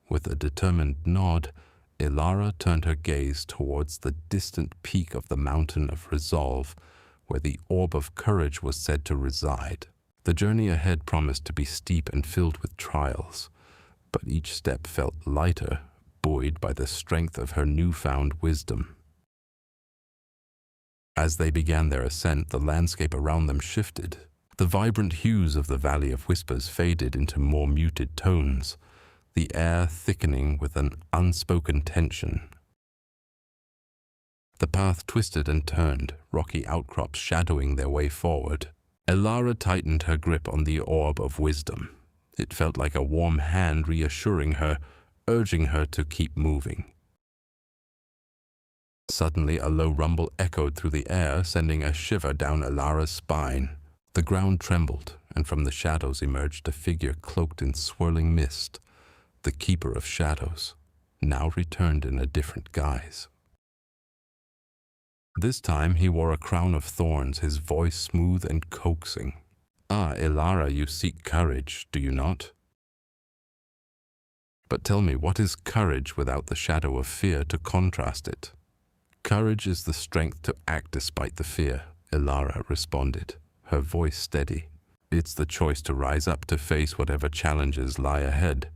With a determined nod, Elara turned her gaze towards the distant peak of the mountain of resolve, where the orb of courage was said to reside. The journey ahead promised to be steep and filled with trials, but each step felt lighter, buoyed by the strength of her newfound wisdom. As they began their ascent, the landscape around them shifted. The vibrant hues of the Valley of Whispers faded into more muted tones, the air thickening with an unspoken tension. The path twisted and turned, rocky outcrops shadowing their way forward. Elara tightened her grip on the orb of wisdom. It felt like a warm hand reassuring her, urging her to keep moving. Suddenly, a low rumble echoed through the air, sending a shiver down Elara's spine. The ground trembled, and from the shadows emerged a figure cloaked in swirling mist. The Keeper of Shadows, now returned in a different guise. This time he wore a crown of thorns, his voice smooth and coaxing. "Ah, Elara, you seek courage, do you not? But tell me, what is courage without the shadow of fear to contrast it?" "Courage is the strength to act despite the fear," Elara responded, her voice steady. "It's the choice to rise up to face whatever challenges lie ahead."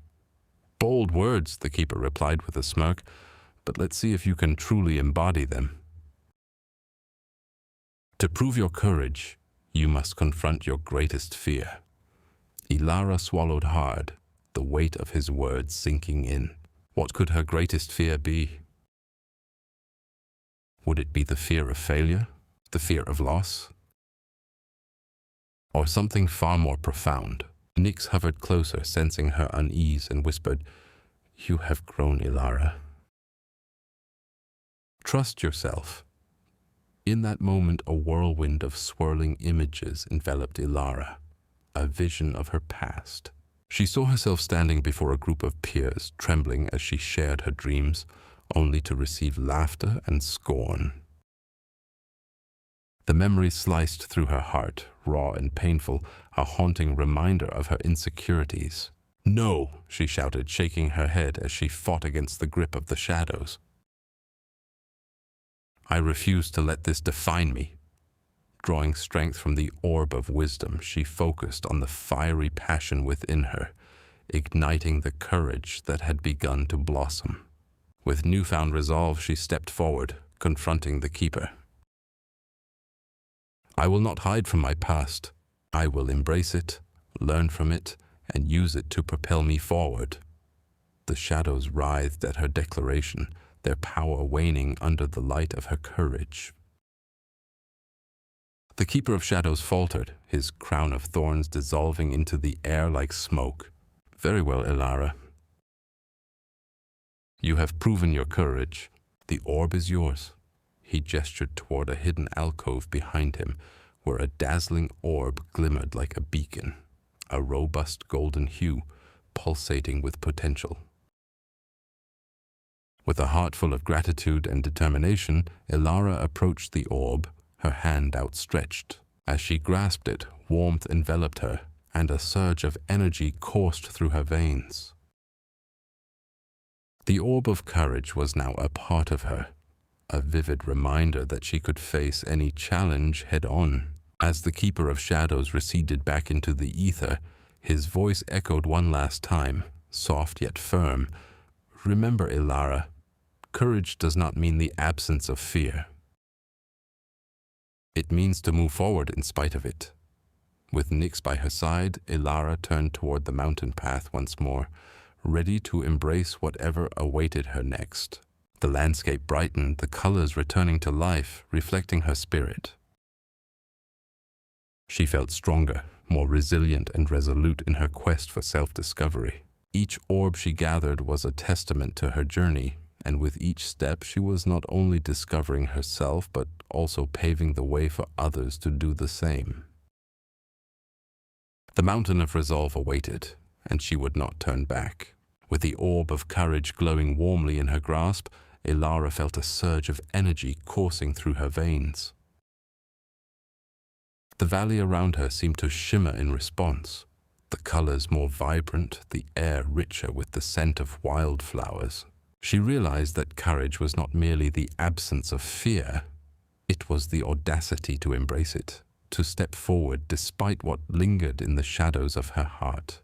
"Bold words," the Keeper replied with a smirk, "but let's see if you can truly embody them. To prove your courage, you must confront your greatest fear." Elara swallowed hard, the weight of his words sinking in. What could her greatest fear be? Would it be the fear of failure, the fear of loss, or something far more profound? Nyx hovered closer, sensing her unease, and whispered, "You have grown, Elara. Trust yourself." In that moment, a whirlwind of swirling images enveloped Elara, a vision of her past. She saw herself standing before a group of peers, trembling as she shared her dreams, only to receive laughter and scorn. The memory sliced through her heart, raw and painful, a haunting reminder of her insecurities. "No," she shouted, shaking her head as she fought against the grip of the shadows. "I refuse to let this define me." Drawing strength from the orb of wisdom, she focused on the fiery passion within her, igniting the courage that had begun to blossom. With newfound resolve, she stepped forward, confronting the Keeper. "I will not hide from my past. I will embrace it, learn from it, and use it to propel me forward." The shadows writhed at her declaration, their power waning under the light of her courage. The Keeper of Shadows faltered, his crown of thorns dissolving into the air like smoke. "Very well, Elara. You have proven your courage. The orb is yours." He gestured toward a hidden alcove behind him, where a dazzling orb glimmered like a beacon, a robust golden hue, pulsating with potential. With a heart full of gratitude and determination, Elara approached the orb, her hand outstretched. As she grasped it, warmth enveloped her, and a surge of energy coursed through her veins. The orb of courage was now a part of her, a vivid reminder that she could face any challenge head-on. As the Keeper of Shadows receded back into the ether, his voice echoed one last time, soft yet firm. "Remember, Elara, courage does not mean the absence of fear. It means to move forward in spite of it." With Nyx by her side, Elara turned toward the mountain path once more, ready to embrace whatever awaited her next. The landscape brightened, the colors returning to life, reflecting her spirit. She felt stronger, more resilient and resolute in her quest for self-discovery. Each orb she gathered was a testament to her journey, and with each step she was not only discovering herself but also paving the way for others to do the same. The mountain of resolve awaited, and she would not turn back. With the orb of courage glowing warmly in her grasp, Elara felt a surge of energy coursing through her veins. The valley around her seemed to shimmer in response, the colors more vibrant, the air richer with the scent of wildflowers. She realized that courage was not merely the absence of fear, it was the audacity to embrace it, to step forward despite what lingered in the shadows of her heart.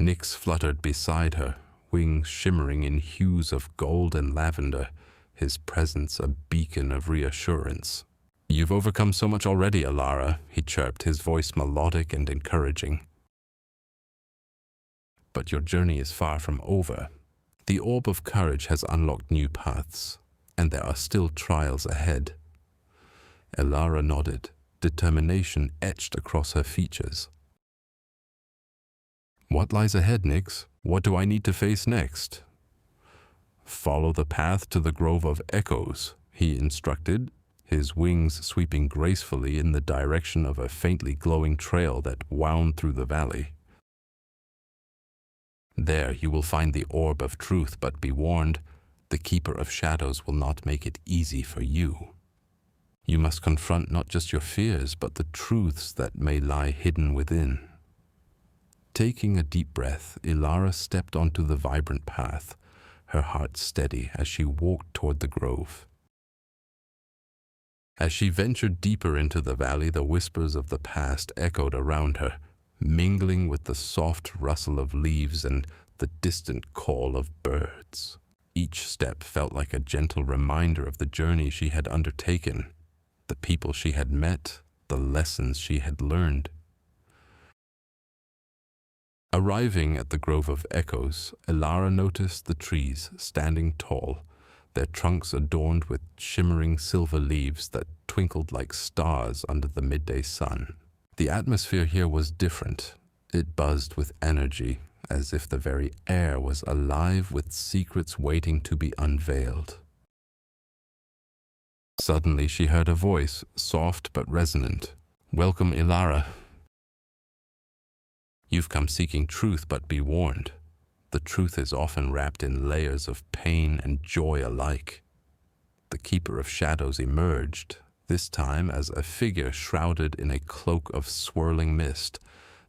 Nyx fluttered beside her, wings shimmering in hues of gold and lavender, his presence a beacon of reassurance. "You've overcome so much already, Elara," he chirped, his voice melodic and encouraging. "But your journey is far from over. The orb of courage has unlocked new paths, and there are still trials ahead." Elara nodded, determination etched across her features. "What lies ahead, Nyx? What do I need to face next?" "Follow the path to the Grove of Echoes," he instructed, his wings sweeping gracefully in the direction of a faintly glowing trail that wound through the valley. "There you will find the Orb of Truth, but be warned, the Keeper of Shadows will not make it easy for you. You must confront not just your fears, but the truths that may lie hidden within." Taking a deep breath, Elara stepped onto the vibrant path, her heart steady as she walked toward the grove. As she ventured deeper into the valley, the whispers of the past echoed around her, mingling with the soft rustle of leaves and the distant call of birds. Each step felt like a gentle reminder of the journey she had undertaken, the people she had met, the lessons she had learned. Arriving at the Grove of Echoes, Elara noticed the trees standing tall, their trunks adorned with shimmering silver leaves that twinkled like stars under the midday sun. The atmosphere here was different. It buzzed with energy, as if the very air was alive with secrets waiting to be unveiled. Suddenly she heard a voice, soft but resonant. "Welcome, Elara. You've come seeking truth, but be warned. The truth is often wrapped in layers of pain and joy alike." The Keeper of Shadows emerged, this time as a figure shrouded in a cloak of swirling mist,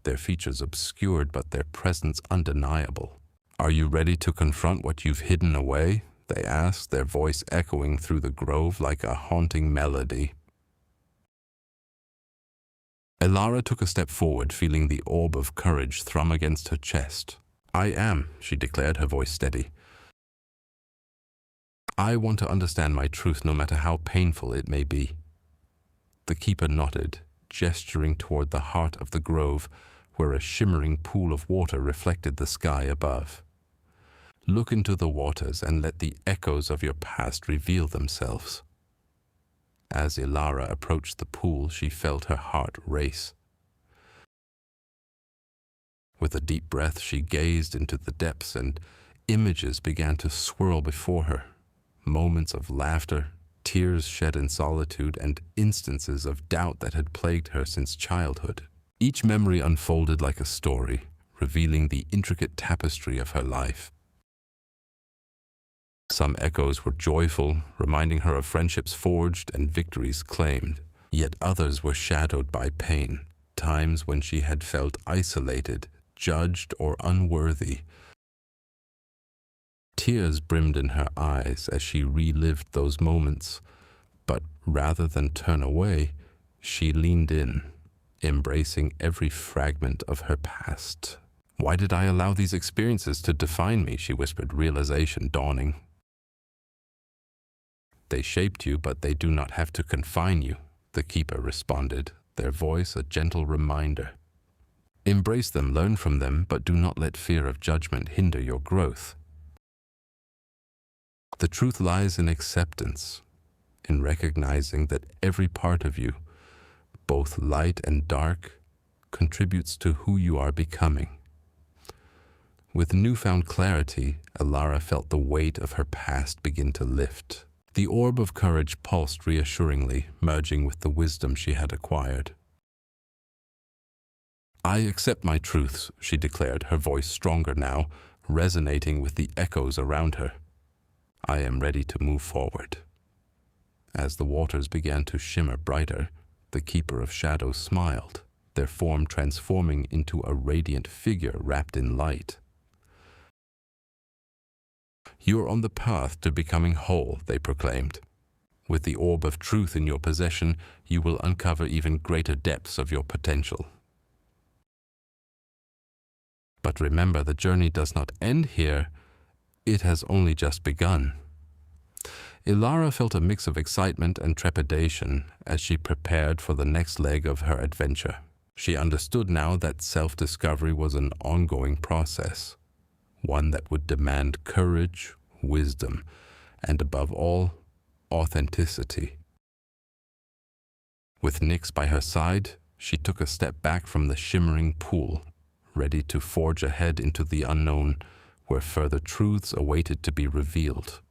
their features obscured but their presence undeniable. "Are you ready to confront what you've hidden away?" they asked, their voice echoing through the grove like a haunting melody. Elara took a step forward, feeling the orb of courage thrum against her chest. "I am," she declared, her voice steady. "I want to understand my truth no matter how painful it may be." The Keeper nodded, gesturing toward the heart of the grove, where a shimmering pool of water reflected the sky above. "Look into the waters and let the echoes of your past reveal themselves." As Elara approached the pool, she felt her heart race. With a deep breath, she gazed into the depths, and images began to swirl before her. Moments of laughter, tears shed in solitude, and instances of doubt that had plagued her since childhood. Each memory unfolded like a story, revealing the intricate tapestry of her life. Some echoes were joyful, reminding her of friendships forged and victories claimed. Yet others were shadowed by pain, times when she had felt isolated, judged, or unworthy. Tears brimmed in her eyes as she relived those moments, but rather than turn away, she leaned in, embracing every fragment of her past. "Why did I allow these experiences to define me?" she whispered, realization dawning. "They shaped you, but they do not have to confine you," the Keeper responded, their voice a gentle reminder. "Embrace them, learn from them, but do not let fear of judgment hinder your growth." The truth lies in acceptance, in recognizing that every part of you, both light and dark, contributes to who you are becoming. With newfound clarity, Elara felt the weight of her past begin to lift. The orb of courage pulsed reassuringly, merging with the wisdom she had acquired. "I accept my truths," she declared, her voice stronger now, resonating with the echoes around her. "I am ready to move forward." As the waters began to shimmer brighter, The Keeper of Shadows smiled, their form transforming into a radiant figure wrapped in light. "You are on the path to becoming whole," they proclaimed. "With the orb of truth in your possession, you will uncover even greater depths of your potential. But remember, the journey does not end here. It has only just begun." Elara felt a mix of excitement and trepidation as she prepared for the next leg of her adventure. She understood now that self-discovery was an ongoing process, one that would demand courage, wisdom, and above all, authenticity. With Nyx by her side, she took a step back from the shimmering pool, ready to forge ahead into the unknown, where further truths awaited to be revealed.